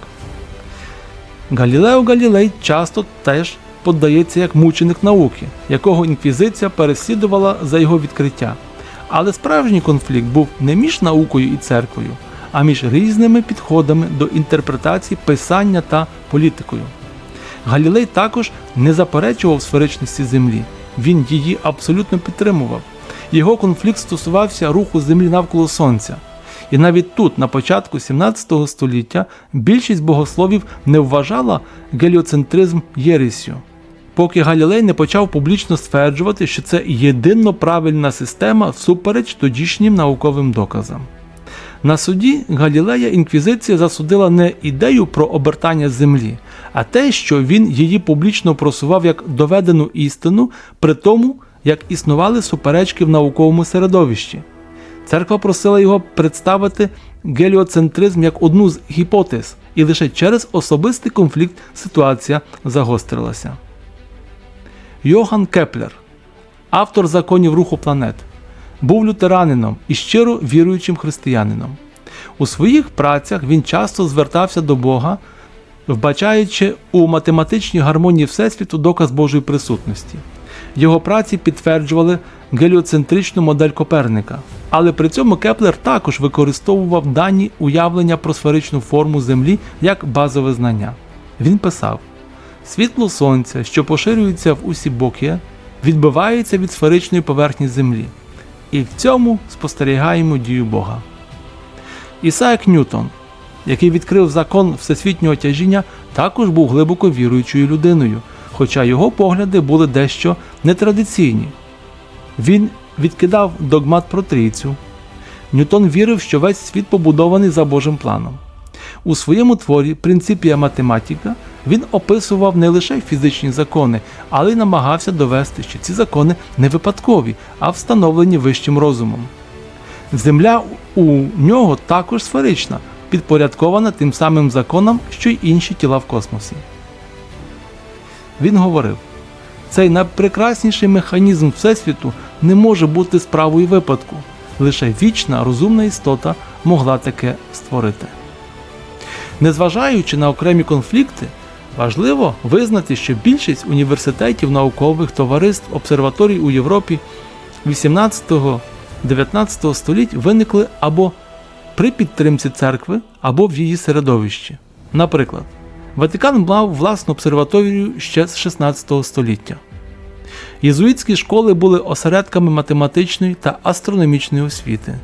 Галілео Галілей часто теж подається як мученик науки, якого інквізиція переслідувала за його відкриття. Але справжній конфлікт був не між наукою і церквою, а між різними підходами до інтерпретації писання та політикою. Галілей також не заперечував сферичності Землі, він її абсолютно підтримував. Його конфлікт стосувався руху Землі навколо Сонця. І навіть тут, на початку 17 століття, більшість богословів не вважала геліоцентризм єресю, поки Галілей не почав публічно стверджувати, що це єдино правильна система всупереч тодішнім науковим доказам. На суді Галілея інквізиція засудила не ідею про обертання Землі, а те, що він її публічно просував як доведену істину, при тому, як існували суперечки в науковому середовищі. Церква просила його представити геліоцентризм як одну з гіпотез, і лише через особистий конфлікт ситуація загострилася. Йоганн Кеплер, автор законів руху планет, був лютеранином і щиро віруючим християнином. У своїх працях він часто звертався до Бога, вбачаючи у математичній гармонії Всесвіту доказ Божої присутності. Його праці підтверджували геліоцентричну модель Коперника, але при цьому Кеплер також використовував дані уявлення про сферичну форму Землі як базове знання. Він писав: «Світло Сонця, що поширюється в усі боки, відбивається від сферичної поверхні Землі. І в цьому спостерігаємо дію Бога». Ісаак Ньютон, який відкрив закон всесвітнього тяжіння, також був глибоко віруючою людиною, хоча його погляди були дещо нетрадиційні. Він відкидав догмат про трійцю. Ньютон вірив, що весь світ побудований за Божим планом. У своєму творі «Принципія математика» він описував не лише фізичні закони, але й намагався довести, що ці закони не випадкові, а встановлені вищим розумом. Земля у нього також сферична, підпорядкована тим самим законам, що й інші тіла в космосі. Він говорив: «Цей найпрекрасніший механізм Всесвіту не може бути справою випадку. Лише вічна, розумна істота могла таке створити». Незважаючи на окремі конфлікти, Важливо визнати, що більшість університетів, наукових товариств, обсерваторій у Європі 18-19 століть виникли або при підтримці церкви, або в її середовищі. Наприклад, Ватикан мав власну обсерваторію ще з 16 століття. Єзуїтські школи були осередками математичної та астрономічної освіти.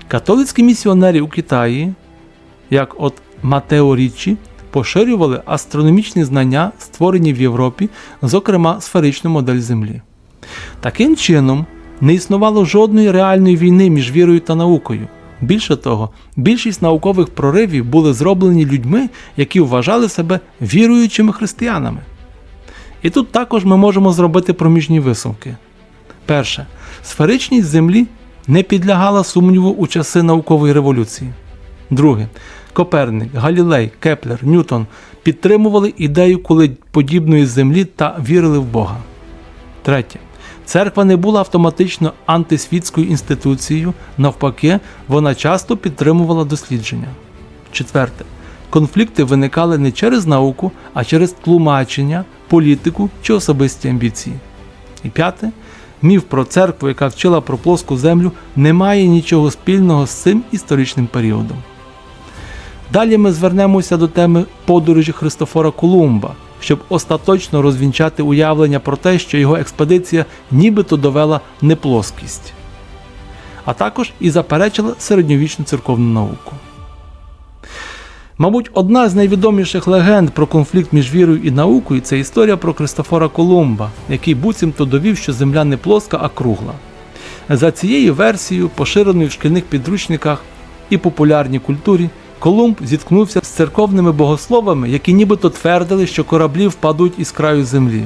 Католицькі місіонери у Китаї, як от Матео Річчі, поширювали астрономічні знання, створені в Європі, зокрема сферичну модель Землі. Таким чином, не існувало жодної реальної війни між вірою та наукою. Більше того, більшість наукових проривів були зроблені людьми, які вважали себе віруючими християнами. І тут також ми можемо зробити проміжні висновки. Перше. Сферичність Землі не підлягала сумніву у часи наукової революції. Друге. Коперник, Галілей, Кеплер, Ньютон підтримували ідею кулеподібної Землі та вірили в Бога. Третє. Церква не була автоматично антисвітською інституцією, навпаки, вона часто підтримувала дослідження. Четверте. Конфлікти виникали не через науку, а через тлумачення, політику чи особисті амбіції. І п'яте. Міф про церкву, яка вчила про плоску землю, не має нічого спільного з цим історичним періодом. Далі ми звернемося до теми подорожі Христофора Колумба, щоб остаточно розвінчати уявлення про те, що його експедиція нібито довела неплоскість, а також і заперечила середньовічну церковну науку. Мабуть, одна з найвідоміших легенд про конфлікт між вірою і наукою – це історія про Христофора Колумба, який буцімто довів, що Земля не плоска, а кругла. За цією версією, поширеною в шкільних підручниках і популярній культурі, Колумб зіткнувся з церковними богословами, які нібито твердили, що кораблі впадуть із краю землі.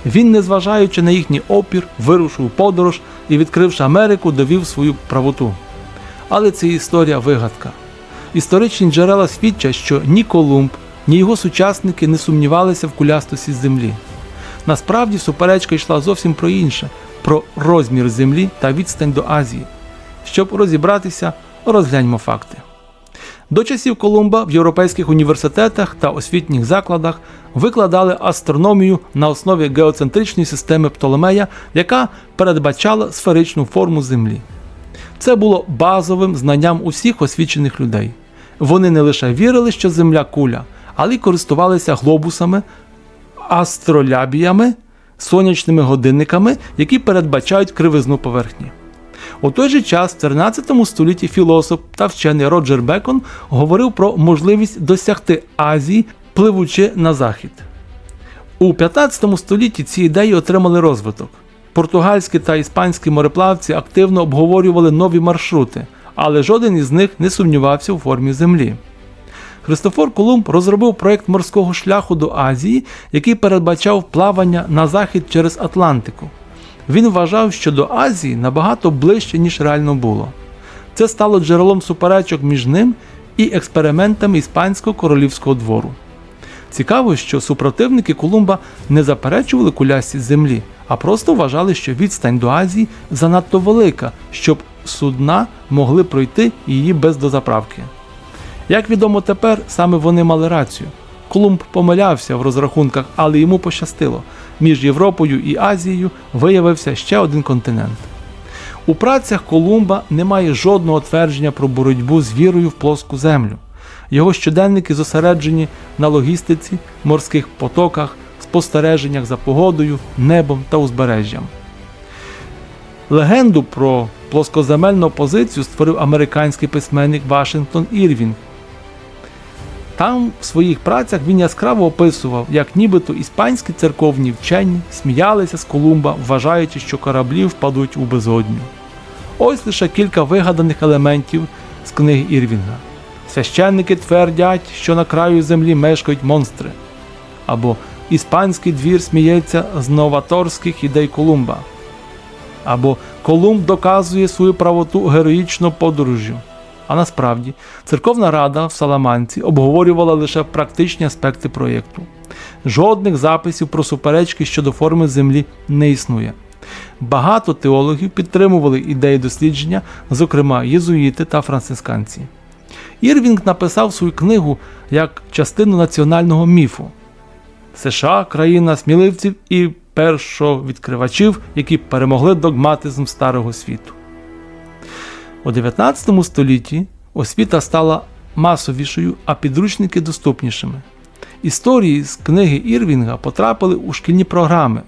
Він, незважаючи на їхній опір, вирушив у подорож і, відкривши Америку, довів свою правоту. Але це історія вигадка. Історичні джерела свідчать, що ні Колумб, ні його сучасники не сумнівалися в кулястості землі. Насправді суперечка йшла зовсім про інше – про розмір землі та відстань до Азії. Щоб розібратися, розгляньмо факти. До часів Колумба в європейських університетах та освітніх закладах викладали астрономію на основі геоцентричної системи Птолемея, яка передбачала сферичну форму Землі. Це було базовим знанням усіх освічених людей. Вони не лише вірили, що Земля куля, але й користувалися глобусами, астролябіями, сонячними годинниками, які передбачають кривизну поверхні. У той же час в 13 столітті філософ та вчений Роджер Бекон говорив про можливість досягти Азії, пливучи на захід. У 15 столітті ці ідеї отримали розвиток. Португальські та іспанські мореплавці активно обговорювали нові маршрути, але жоден із них не сумнівався у формі Землі. Христофор Колумб розробив проєкт морського шляху до Азії, який передбачав плавання на захід через Атлантику. Він вважав, що до Азії набагато ближче, ніж реально було. Це стало джерелом суперечок між ним і експериментами іспанського королівського двору. Цікаво, що супротивники Колумба не заперечували кулястість Землі, а просто вважали, що відстань до Азії занадто велика, щоб судна могли пройти її без дозаправки. Як відомо тепер, саме вони мали рацію. Колумб помилявся в розрахунках, але йому пощастило. Між Європою і Азією виявився ще один континент. У працях Колумба немає жодного твердження про боротьбу з вірою в плоску землю. Його щоденники зосереджені на логістиці, морських потоках, спостереженнях за погодою, небом та узбережжям. Легенду про плоскоземельну позицію створив американський письменник Вашингтон Ірвінг. Там в своїх працях він яскраво описував, як нібито іспанські церковні вчені сміялися з Колумба, вважаючи, що кораблі впадуть у безодню. Ось лише кілька вигаданих елементів з книги Ірвінга. Священники твердять, що на краю землі мешкають монстри. Або іспанський двір сміється з новаторських ідей Колумба. Або Колумб доказує свою правоту героїчно подорожжю. А насправді, Церковна Рада в Саламанці обговорювала лише практичні аспекти проєкту. Жодних записів про суперечки щодо форми Землі не існує. Багато теологів підтримували ідеї дослідження, зокрема єзуїти та францисканці. Ірвінг написав свою книгу як частину національного міфу. США – країна сміливців і першовідкривачів, які перемогли догматизм Старого світу. У 19 столітті освіта стала масовішою, а підручники доступнішими. Історії з книги Ірвінга потрапили у шкільні програми.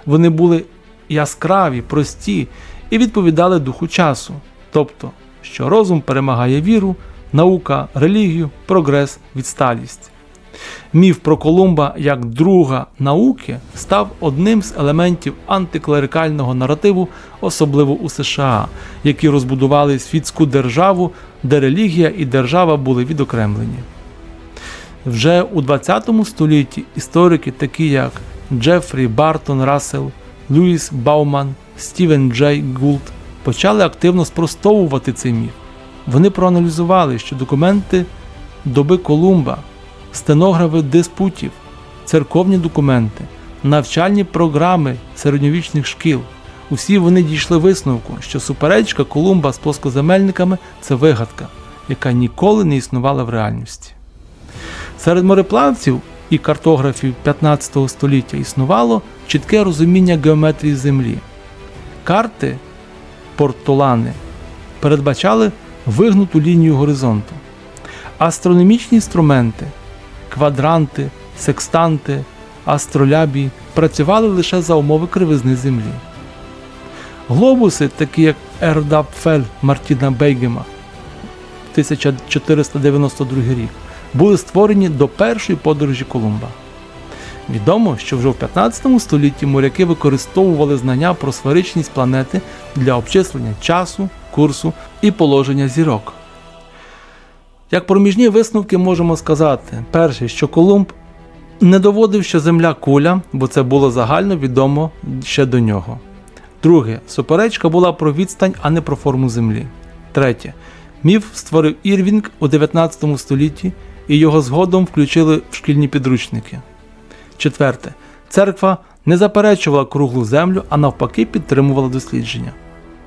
Вони були яскраві, прості і відповідали духу часу. Тобто, що розум перемагає віру, наука – релігію, прогрес – відсталість. Міф про Колумба як друга науки став одним з елементів антиклерикального наративу, особливо у США, які розбудували світську державу, де релігія і держава були відокремлені. Вже у 20 столітті історики, такі як Джефрі Бартон Рассел, Льюіс Бауман, Стівен Джей Гулд, почали активно спростовувати цей міф. Вони проаналізували, що документи доби Колумба, стенографи диспутів, церковні документи, навчальні програми середньовічних шкіл – усі вони дійшли висновку, що суперечка Колумба з плоскоземельниками – це вигадка, яка ніколи не існувала в реальності. Серед мореплавців і картографів 15 століття існувало чітке розуміння геометрії Землі. Карти портолани передбачали вигнуту лінію горизонту. Астрономічні інструменти – квадранти, секстанти, астролябії – працювали лише за умови кривизни Землі. Глобуси, такі як Ердапфель Мартіна Бейгема 1492 рік, були створені до першої подорожі Колумба. Відомо, що вже в 15 столітті моряки використовували знання про сферичність планети для обчислення часу, курсу і положення зірок. Як проміжні висновки можемо сказати: перше, що Колумб не доводив, що Земля куля, бо це було загально відомо ще до нього. Друге, суперечка була про відстань, а не про форму Землі. Третє, міф створив Ірвінг у 19 столітті і його згодом включили в шкільні підручники. Четверте, церква не заперечувала круглу землю, а навпаки підтримувала дослідження.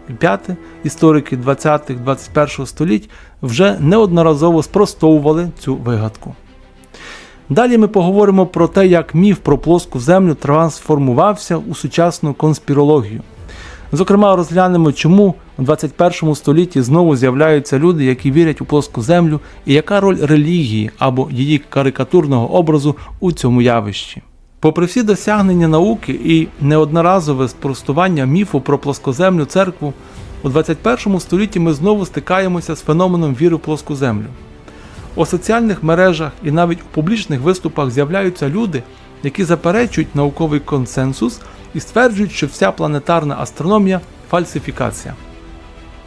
І п'яте, історики 20-21 століть вже неодноразово спростовували цю вигадку. Далі ми поговоримо про те, як міф про плоску землю трансформувався у сучасну конспірологію. Зокрема, розглянемо, чому у 21 столітті знову з'являються люди, які вірять у плоску землю, і яка роль релігії або її карикатурного образу у цьому явищі. Попри всі досягнення науки і неодноразове спростування міфу про плоскоземлю церкву, у 21 столітті ми знову стикаємося з феноменом віри в плоску землю. У соціальних мережах і навіть у публічних виступах з'являються люди, які заперечують науковий консенсус і стверджують, що вся планетарна астрономія – фальсифікація.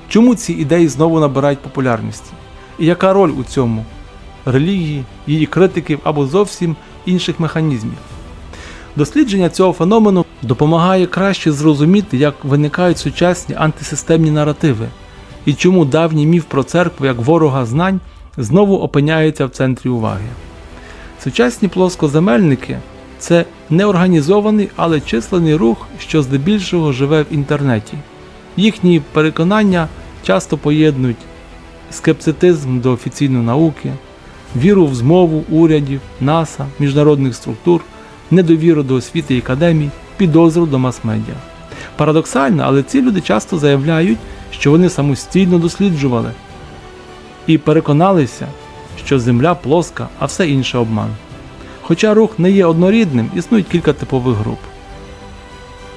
Чому ці ідеї знову набирають популярності? І яка роль у цьому? Релігії, її критиків або зовсім інших механізмів? Дослідження цього феномену допомагає краще зрозуміти, як виникають сучасні антисистемні наративи, і чому давній міф про церкву як ворога знань знову опиняється в центрі уваги. Сучасні плоскоземельники – це неорганізований, але численний рух, що здебільшого живе в інтернеті. Їхні переконання часто поєднують скептицизм до офіційної науки, віру в змову урядів, НАСА, міжнародних структур, недовіру до освіти і академій, підозру до мас-медіа. Парадоксально, але ці люди часто заявляють, що вони самостійно досліджували і переконалися, що Земля плоска, а все інше обман. Хоча рух не є однорідним, існують кілька типових груп.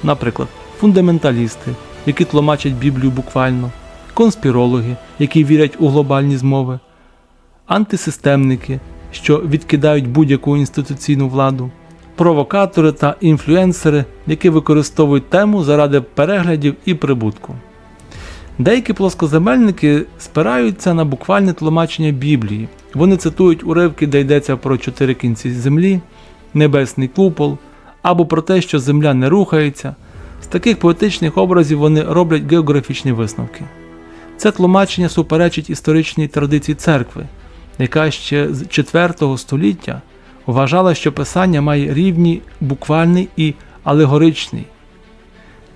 Наприклад, фундаменталісти, які тлумачать Біблію буквально, конспірологи, які вірять у глобальні змови, антисистемники, що відкидають будь-яку інституційну владу, провокатори та інфлюенсери, які використовують тему заради переглядів і прибутку. Деякі плоскоземельники спираються на буквальне тлумачення Біблії. Вони цитують уривки, де йдеться про 4 кінці землі, небесний купол, або про те, що земля не рухається. З таких поетичних образів вони роблять географічні висновки. Це тлумачення суперечить історичній традиції церкви, яка ще з 4 століття вважала, що Писання має рівні буквальний і алегоричний.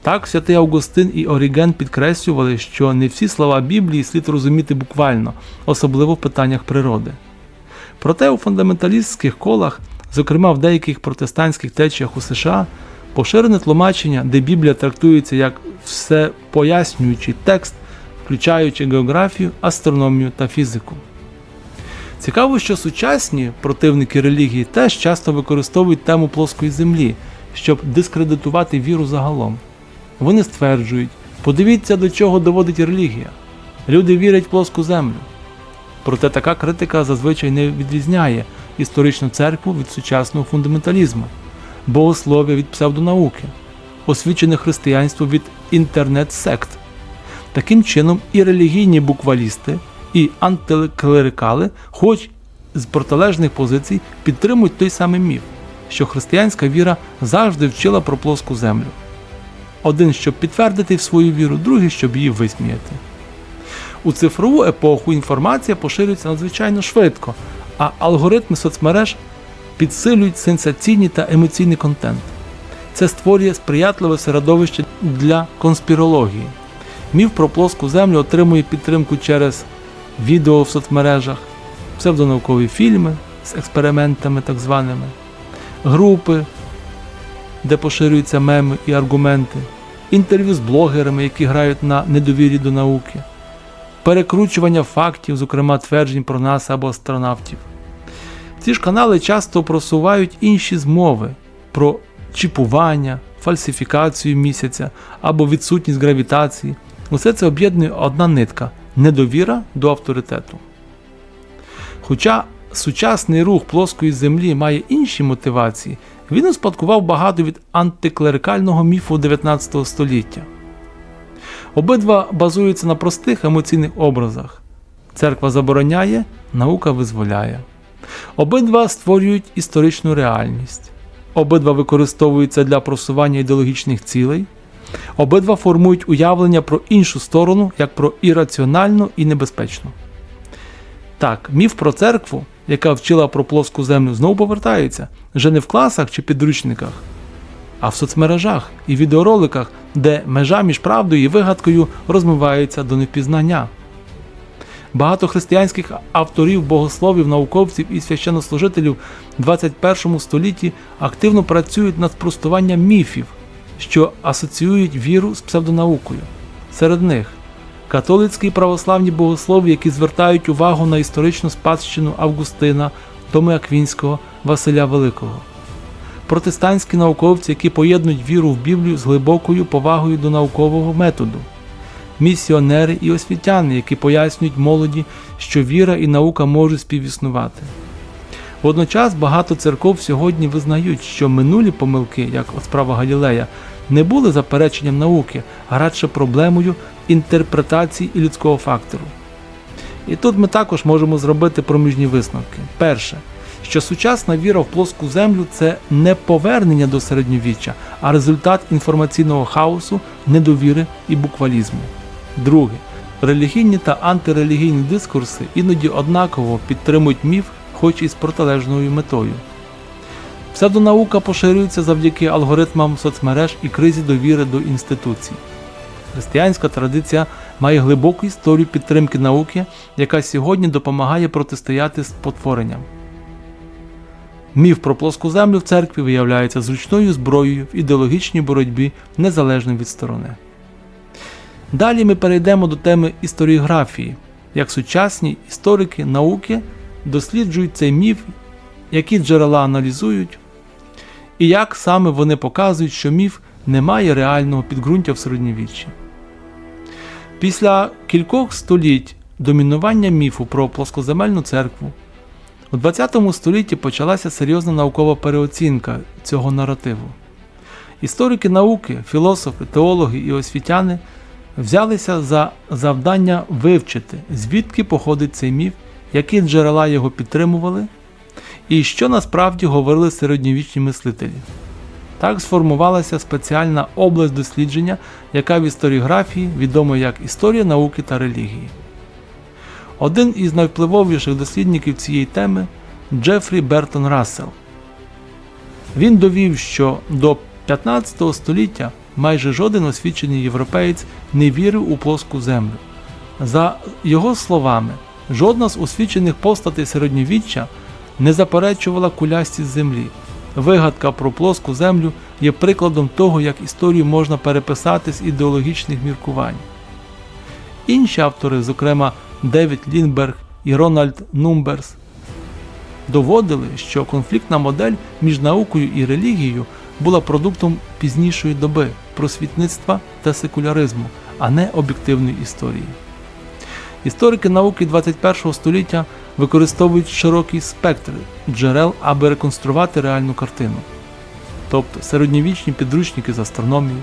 Так, святий Августин і Оріген підкреслювали, що не всі слова Біблії слід розуміти буквально, особливо в питаннях природи. Проте у фундаменталістських колах Зокрема, в деяких протестантських течіях у США поширене тлумачення, де Біблія трактується як всепояснюючий текст, включаючи географію, астрономію та фізику. Цікаво, що сучасні противники релігії теж часто використовують тему плоскої землі, щоб дискредитувати віру загалом. Вони стверджують: подивіться, до чого доводить релігія. Люди вірять в плоску землю. Проте така критика зазвичай не відрізняє історичну церкву від сучасного фундаменталізму, богослов'я від псевдонауки, освічене християнство від інтернет-сект. Таким чином, і релігійні буквалісти, і антиклерикали, хоч з протилежних позицій, підтримують той самий міф, що християнська віра завжди вчила про плоску землю. Один, щоб підтвердити свою віру, другий, щоб її висміяти. У цифрову епоху інформація поширюється надзвичайно швидко, а алгоритми соцмереж підсилюють сенсаційний та емоційний контент. Це створює сприятливе середовище для конспірології. Міф про плоску землю отримує підтримку через відео в соцмережах, псевдонаукові фільми з експериментами так званими, групи, де поширюються меми і аргументи, інтерв'ю з блогерами, які грають на недовірі до науки, перекручування фактів, зокрема тверджень про НАСА або астронавтів. Ці ж канали часто просувають інші змови про чіпування, фальсифікацію місяця або відсутність гравітації. Усе це об'єднує одна нитка – недовіра до авторитету. Хоча сучасний рух плоскої землі має інші мотивації, він успадкував багато від антиклерикального міфу 19 століття. Обидва базуються на простих емоційних образах. Церква забороняє, наука визволяє. Обидва створюють історичну реальність. Обидва використовуються для просування ідеологічних цілей. Обидва формують уявлення про іншу сторону, як про ірраціональну і небезпечну. Так, міф про церкву, яка вчила про плоску землю, знову повертається, вже не в класах чи підручниках, а в соцмережах і відеороликах, де межа між правдою і вигадкою розмивається до невпізнання. Багато християнських авторів, богословів, науковців і священнослужителів в 21 столітті активно працюють над спростуванням міфів, що асоціюють віру з псевдонаукою. Серед них католицькі і православні богослови, які звертають увагу на історичну спадщину Августина, Томи Аквінського, Василя Великого. Протестантські науковці, які поєднують віру в Біблію з глибокою повагою до наукового методу. Місіонери і освітяни, які пояснюють молоді, що віра і наука можуть співіснувати. Водночас багато церков сьогодні визнають, що минулі помилки, як от справа Галілея, не були запереченням науки, а радше проблемою інтерпретації і людського фактору. І тут ми також можемо зробити проміжні висновки. Перше, що сучасна віра в плоску землю – це не повернення до середньовіччя, а результат інформаційного хаосу, недовіри і буквалізму. Друге, релігійні та антирелігійні дискурси іноді однаково підтримують міф, хоч і з протилежною метою. Псевдонаука поширюється завдяки алгоритмам соцмереж і кризі довіри до інституцій. Християнська традиція має глибоку історію підтримки науки, яка сьогодні допомагає протистояти спотворенням. Міф про плоску землю в церкві виявляється зручною зброєю в ідеологічній боротьбі незалежно від сторони. Далі ми перейдемо до теми історіографії, як сучасні історики науки досліджують цей міф, які джерела аналізують, і як саме вони показують, що міф не має реального підґрунтя в середньовіччі. Після кількох століть домінування міфу про плоскоземельну церкву у ХХ столітті почалася серйозна наукова переоцінка цього наративу. Історики науки, філософи, теологи і освітяни взялися за завдання вивчити, звідки походить цей міф, які джерела його підтримували, і що насправді говорили середньовічні мислителі. Так сформувалася спеціальна область дослідження, яка в історіографії відома як історія науки та релігії. Один із найвпливовіших дослідників цієї теми – Джефрі Бертон Рассел. Він довів, що до 15 століття майже жоден освічений європеєць не вірив у плоску землю. За його словами, жодна з освічених постатей середньовіччя не заперечувала кулястість землі. Вигадка про плоску землю є прикладом того, як історію можна переписати з ідеологічних міркувань. Інші автори, зокрема Девід Ліндберг і Рональд Нумберс, доводили, що конфліктна модель між наукою і релігією була продуктом пізнішої доби просвітництва та секуляризму, а не об'єктивної історії. Історики науки ХХІ століття використовують широкий спектр джерел, аби реконструвати реальну картину. Тобто середньовічні підручники з астрономії,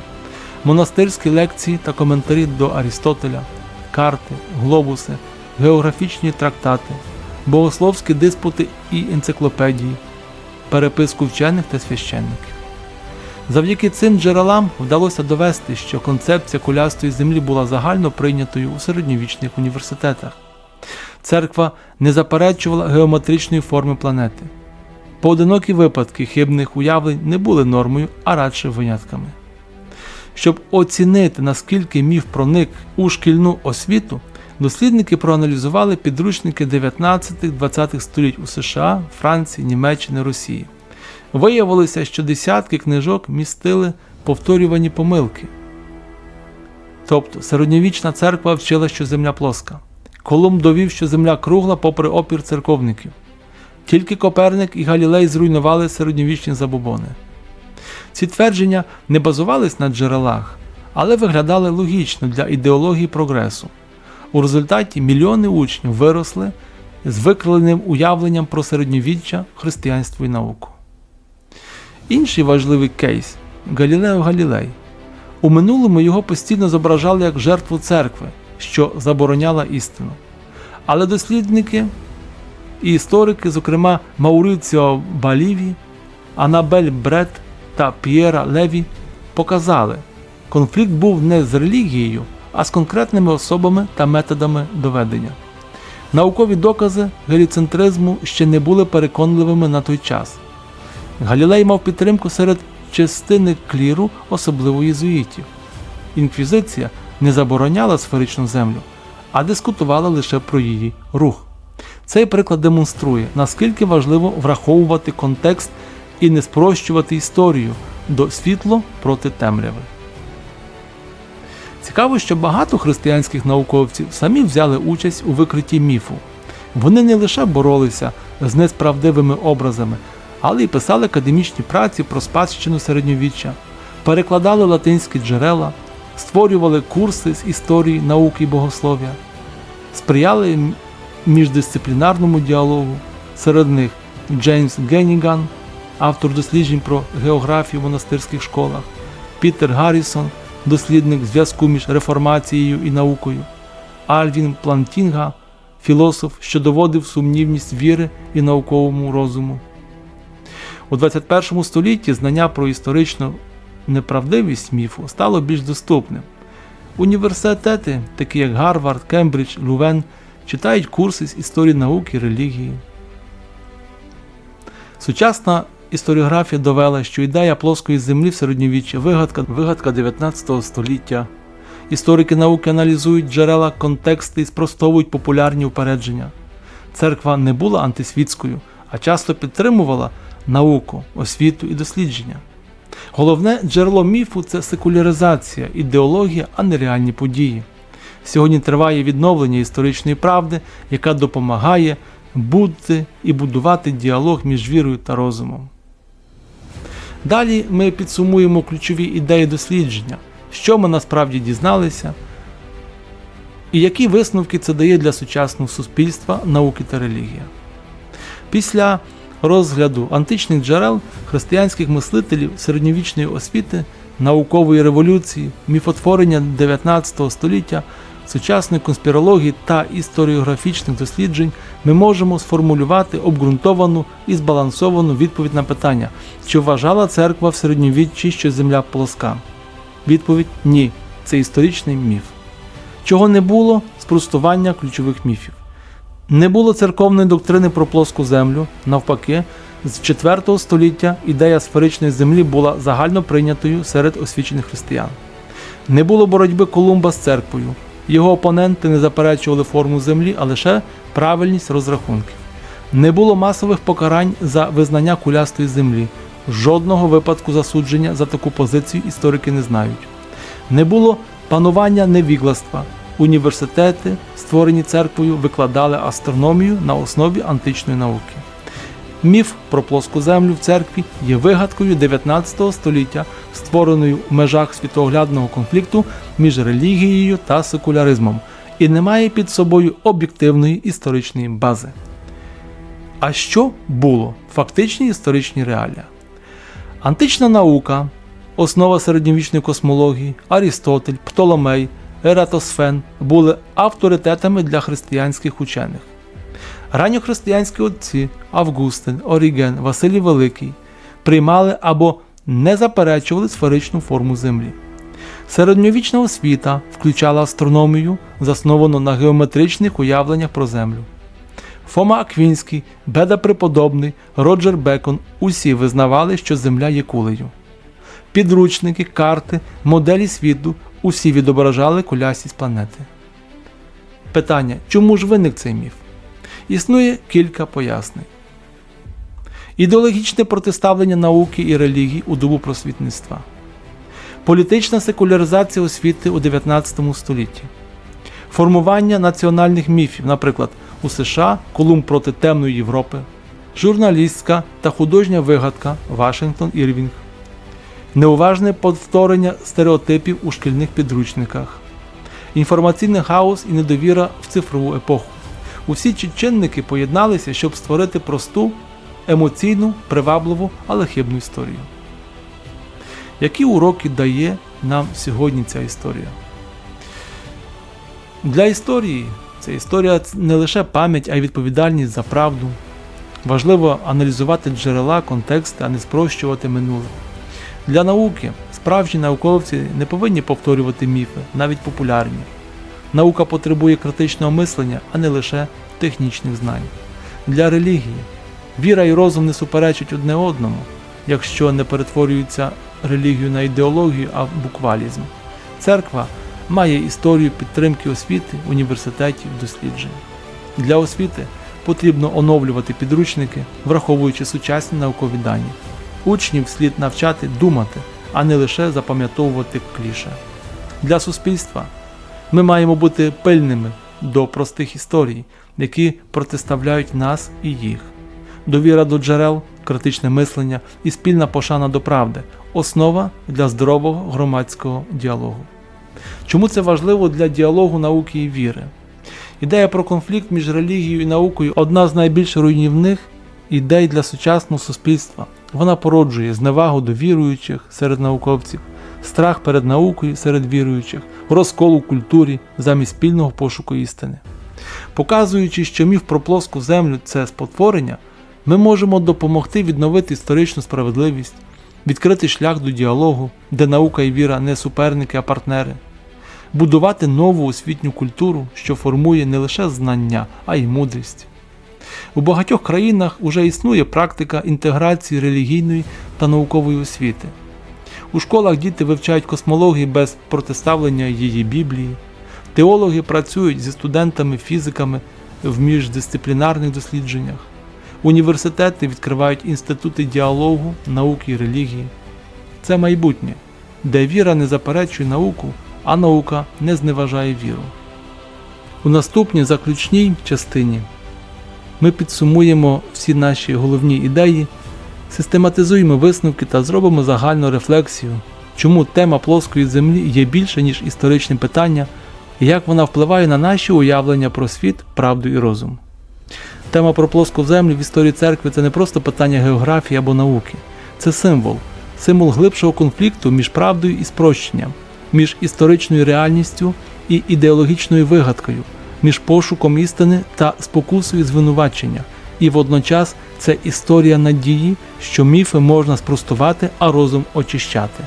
монастирські лекції та коментарі до Арістотеля, карти, глобуси, географічні трактати, богословські диспути і енциклопедії, переписку вчених та священників. Завдяки цим джерелам вдалося довести, що концепція кулястої землі була загально прийнятою у середньовічних університетах. Церква не заперечувала геометричної форми планети. Поодинокі випадки хибних уявлень не були нормою, а радше винятками. Щоб оцінити, наскільки міф проник у шкільну освіту, дослідники проаналізували підручники 19-20 століть у США, Франції, Німеччини, Росії. Виявилося, що десятки книжок містили повторювані помилки. Тобто, середньовічна церква вчила, що земля плоска. Колумб довів, що земля кругла попри опір церковників. Тільки Коперник і Галілей зруйнували середньовічні забобони. Ці твердження не базувались на джерелах, але виглядали логічно для ідеології прогресу. У результаті мільйони учнів виросли з викривленим уявленням про середньовіччя, християнство і науку. Інший важливий кейс – Галілео Галілей. У минулому його постійно зображали як жертву церкви, що забороняла істину. Але дослідники і історики, зокрема Мауріціо Баліві, Анабель Брет та П'єра Леві, показали, конфлікт був не з релігією, а з конкретними особами та методами доведення. Наукові докази геліцентризму ще не були переконливими на той час. Галілей мав підтримку серед частини кліру, особливо єзуїтів. Інквізиція не забороняла сферичну землю, а дискутувала лише про її рух. Цей приклад демонструє, наскільки важливо враховувати контекст і не спрощувати історію до світло проти темряви. Цікаво, що багато християнських науковців самі взяли участь у викритті міфу. Вони не лише боролися з несправдивими образами, але й писали академічні праці про спадщину середньовіччя, перекладали латинські джерела, створювали курси з історії, науки і богослов'я, сприяли міждисциплінарному діалогу, серед них Джеймс Генніган, автор досліджень про географію в монастирських школах, Пітер Гаррісон, дослідник зв'язку між реформацією і наукою, Альвін Плантінга, філософ, що доводив сумнівність віри і науковому розуму. У 21 столітті знання про історичну неправдивість міфу стало більш доступним. Університети, такі як Гарвард, Кембридж, Лювен, читають курси з історії науки і релігії. Сучасна історіографія довела, що ідея плоскої землі в середньовіччі – вигадка 19 століття. Історики науки аналізують джерела, контексти і спростовують популярні упередження. Церква не була антисвітською, а часто підтримувала науку, освіту і дослідження. Головне джерело міфу – це секуляризація, ідеологія, а не реальні події. Сьогодні триває відновлення історичної правди, яка допомагає бути і будувати діалог між вірою та розумом. Далі ми підсумуємо ключові ідеї дослідження, що ми насправді дізналися, і які висновки це дає для сучасного суспільства, науки та релігії. Після розгляду античних джерел, християнських мислителів, середньовічної освіти, наукової революції, міфотворення 19 століття, сучасної конспірології та історіографічних досліджень ми можемо сформулювати обґрунтовану і збалансовану відповідь на питання, чи вважала церква в середньовіччі, що земля плоска? Відповідь – ні, це історичний міф. Чого не було – спростування ключових міфів. Не було церковної доктрини про плоску землю, навпаки, з 4 століття ідея сферичної землі була загально прийнятою серед освічених християн. Не було боротьби Колумба з церквою. Його опоненти не заперечували форму землі, а лише правильність розрахунків. Не було масових покарань за визнання кулястої землі. Жодного випадку засудження за таку позицію історики не знають. Не було панування невігластва. Університети, створені церквою, викладали астрономію на основі античної науки. Міф про плоску землю в церкві є вигадкою 19 століття, створеною в межах світоглядного конфлікту між релігією та секуляризмом, і не має під собою об'єктивної історичної бази. А що було? Фактичні історичні реалії. Антична наука, основа середньовічної космології, Арістотель, Птоломей, Ератосфен були авторитетами для християнських учених. Ранньохристиянські отці Августин, Оріген, Василій Великий приймали або не заперечували сферичну форму Землі. Середньовічна освіта включала астрономію, засновану на геометричних уявленнях про Землю. Фома Аквінський, Беда Преподобний, Роджер Бекон – усі визнавали, що Земля є кулею. Підручники, карти, моделі світу – усі відображали кулястість планети. Питання, чому ж виник цей міф? Існує кілька пояснень. Ідеологічне протиставлення науки і релігії у добу просвітництва. Політична секуляризація освіти у 19 столітті. Формування національних міфів, наприклад, у США Колумб проти темної Європи, журналістська та художня вигадка Вашингтон Ірвінг, неуважне повторення стереотипів у шкільних підручниках, інформаційний хаос і недовіра в цифрову епоху. Усі ці чинники поєдналися, щоб створити просту, емоційну, привабливу, але хибну історію. Які уроки дає нам сьогодні ця історія? Для історії ця історія не лише пам'ять, а й відповідальність за правду. Важливо аналізувати джерела, контексти, а не спрощувати минуле. Для науки справжні науковці не повинні повторювати міфи, навіть популярні. Наука потребує критичного мислення, а не лише технічних знань. Для релігії віра і розум не суперечать одне одному, якщо не перетворюються релігію на ідеологію, а в буквалізм. Церква має історію підтримки освіти, університетів, досліджень. Для освіти потрібно оновлювати підручники, враховуючи сучасні наукові дані. Учнів слід навчати думати, а не лише запам'ятовувати кліше. Для суспільства ми маємо бути пильними до простих історій, які протиставляють нас і їх. Довіра до джерел, критичне мислення і спільна пошана до правди – основа для здорового громадського діалогу. Чому це важливо для діалогу науки і віри? Ідея про конфлікт між релігією і наукою – одна з найбільш руйнівних ідей для сучасного суспільства. Вона породжує зневагу до віруючих серед науковців, страх перед наукою серед віруючих, розкол у культурі замість спільного пошуку істини. Показуючи, що міф про плоску землю – це спотворення, ми можемо допомогти відновити історичну справедливість, відкрити шлях до діалогу, де наука і віра не суперники, а партнери, будувати нову освітню культуру, що формує не лише знання, а й мудрість. У багатьох країнах уже існує практика інтеграції релігійної та наукової освіти. У школах діти вивчають космологію без протиставлення її Біблії. Теологи працюють зі студентами-фізиками в міждисциплінарних дослідженнях. Університети відкривають інститути діалогу, науки і релігії. Це майбутнє, де віра не заперечує науку, а наука не зневажає віру. У наступній заключній частині ми підсумуємо всі наші головні ідеї, систематизуємо висновки та зробимо загальну рефлексію, чому тема плоскої землі є більше, ніж історичне питання, і як вона впливає на наші уявлення про світ, правду і розум. Тема про плоску землю в історії церкви – це не просто питання географії або науки. Це символ глибшого конфлікту між правдою і спрощенням, між історичною реальністю і ідеологічною вигадкою, між пошуком істини та спокусою звинувачення. І водночас це історія надії, що міфи можна спростувати, а розум очищати.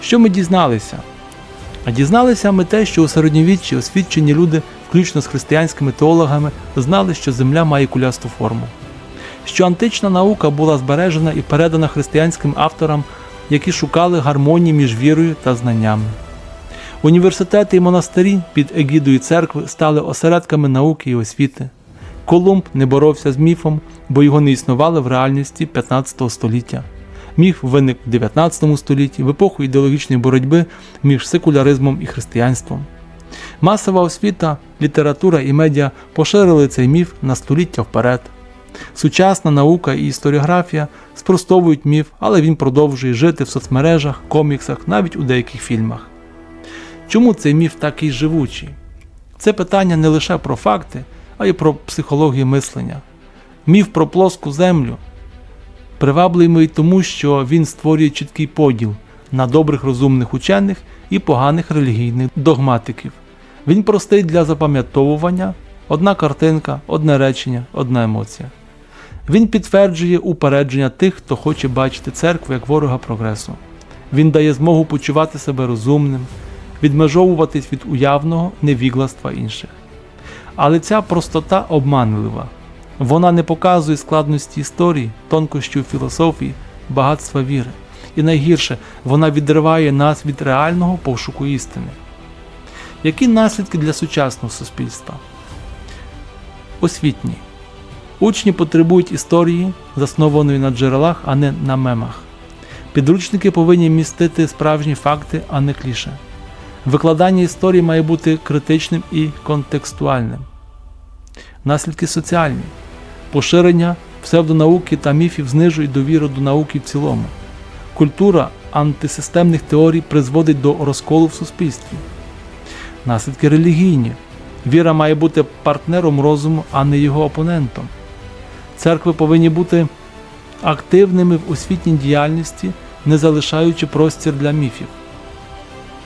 Що ми дізналися? А дізналися ми те, що у середньовіччі освічені люди, включно з християнськими теологами, знали, що Земля має кулясту форму. Що антична наука була збережена і передана християнським авторам, які шукали гармонії між вірою та знаннями. Університети і монастирі під егідою церкви стали осередками науки і освіти. Колумб не боровся з міфом, бо його не існувало в реальності 15 століття. Міф виник в 19 столітті, в епоху ідеологічної боротьби між секуляризмом і християнством. Масова освіта, література і медіа поширили цей міф на століття вперед. Сучасна наука і історіографія спростовують міф, але він продовжує жити в соцмережах, коміксах, навіть у деяких фільмах. Чому цей міф такий живучий? Це питання не лише про факти, а й про психологію мислення. Міф про плоску землю привабливий тому, що він створює чіткий поділ на добрих розумних учених і поганих релігійних догматиків. Він простий для запам'ятовування, одна картинка, одне речення, одна емоція. Він підтверджує упередження тих, хто хоче бачити церкву як ворога прогресу. Він дає змогу почувати себе розумним, відмежовуватись від уявного невігластва інших. Але ця простота обманлива. Вона не показує складності історії, тонкощів філософії, багатства віри. І найгірше, вона відриває нас від реального пошуку істини. Які наслідки для сучасного суспільства? Освітні. Учні потребують історії, заснованої на джерелах, а не на мемах. Підручники повинні містити справжні факти, а не кліше. Викладання історії має бути критичним і контекстуальним. Наслідки соціальні. Поширення псевдонауки та міфів знижує довіру до науки в цілому. Культура антисистемних теорій призводить до розколу в суспільстві. Наслідки релігійні. Віра має бути партнером розуму, а не його опонентом. Церкви повинні бути активними в освітній діяльності, не залишаючи простір для міфів.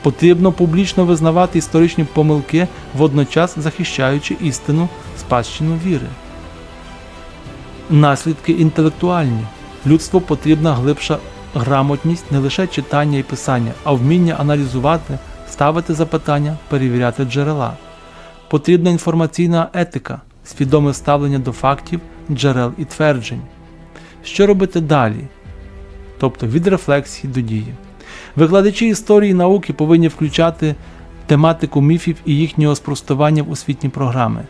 Потрібно публічно визнавати історичні помилки, водночас захищаючи істину, спадщину віри. Наслідки інтелектуальні. Людству потрібна глибша грамотність, не лише читання і писання, а вміння аналізувати, ставити запитання, перевіряти джерела. Потрібна інформаційна етика, свідоме ставлення до фактів, джерел і тверджень. Що робити далі? Тобто від рефлексії до дії. Викладачі історії і науки повинні включати тематику міфів і їхнього спростування в освітні програми.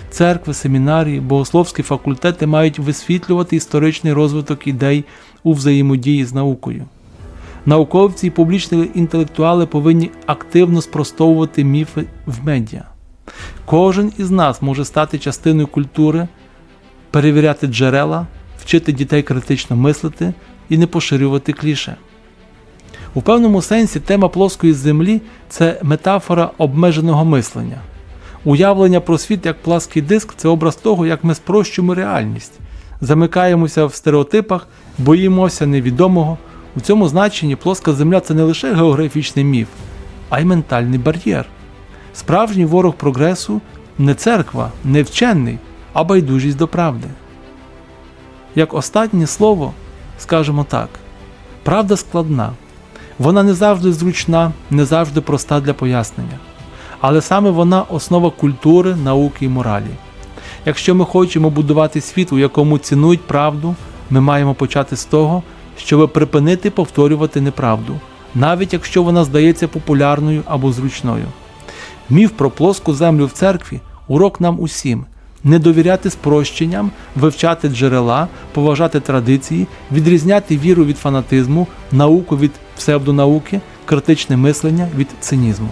Церкви, семінарії, богословські факультети мають висвітлювати історичний розвиток ідей у взаємодії з наукою. Науковці і публічні інтелектуали повинні активно спростовувати міфи в медіа. Кожен із нас може стати частиною культури, перевіряти джерела, вчити дітей критично мислити і не поширювати кліше. У певному сенсі тема плоскої землі – це метафора обмеженого мислення. Уявлення про світ як плаский диск – це образ того, як ми спрощуємо реальність, замикаємося в стереотипах, боїмося невідомого. У цьому значенні плоска земля – це не лише географічний міф, а й ментальний бар'єр. Справжній ворог прогресу – не церква, не вчений, а байдужість до правди. Як останнє слово скажемо так: правда складна. Вона не завжди зручна, не завжди проста для пояснення. Але саме вона – основа культури, науки і моралі. Якщо ми хочемо будувати світ, у якому цінують правду, ми маємо почати з того, щоб припинити повторювати неправду, навіть якщо вона здається популярною або зручною. Міф про плоску землю в церкві – урок нам усім. Не довіряти спрощенням, вивчати джерела, поважати традиції, відрізняти віру від фанатизму, науку від псевдонауки, критичне мислення від цинізму.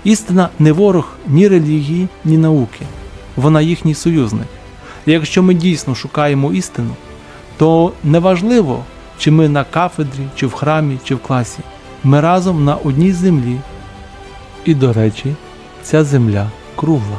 Істина не ворог ні релігії, ні науки. Вона їхній союзник. І якщо ми дійсно шукаємо істину, то неважливо, чи ми на кафедрі, чи в храмі, чи в класі. Ми разом на одній землі. І, до речі, ця земля кругла.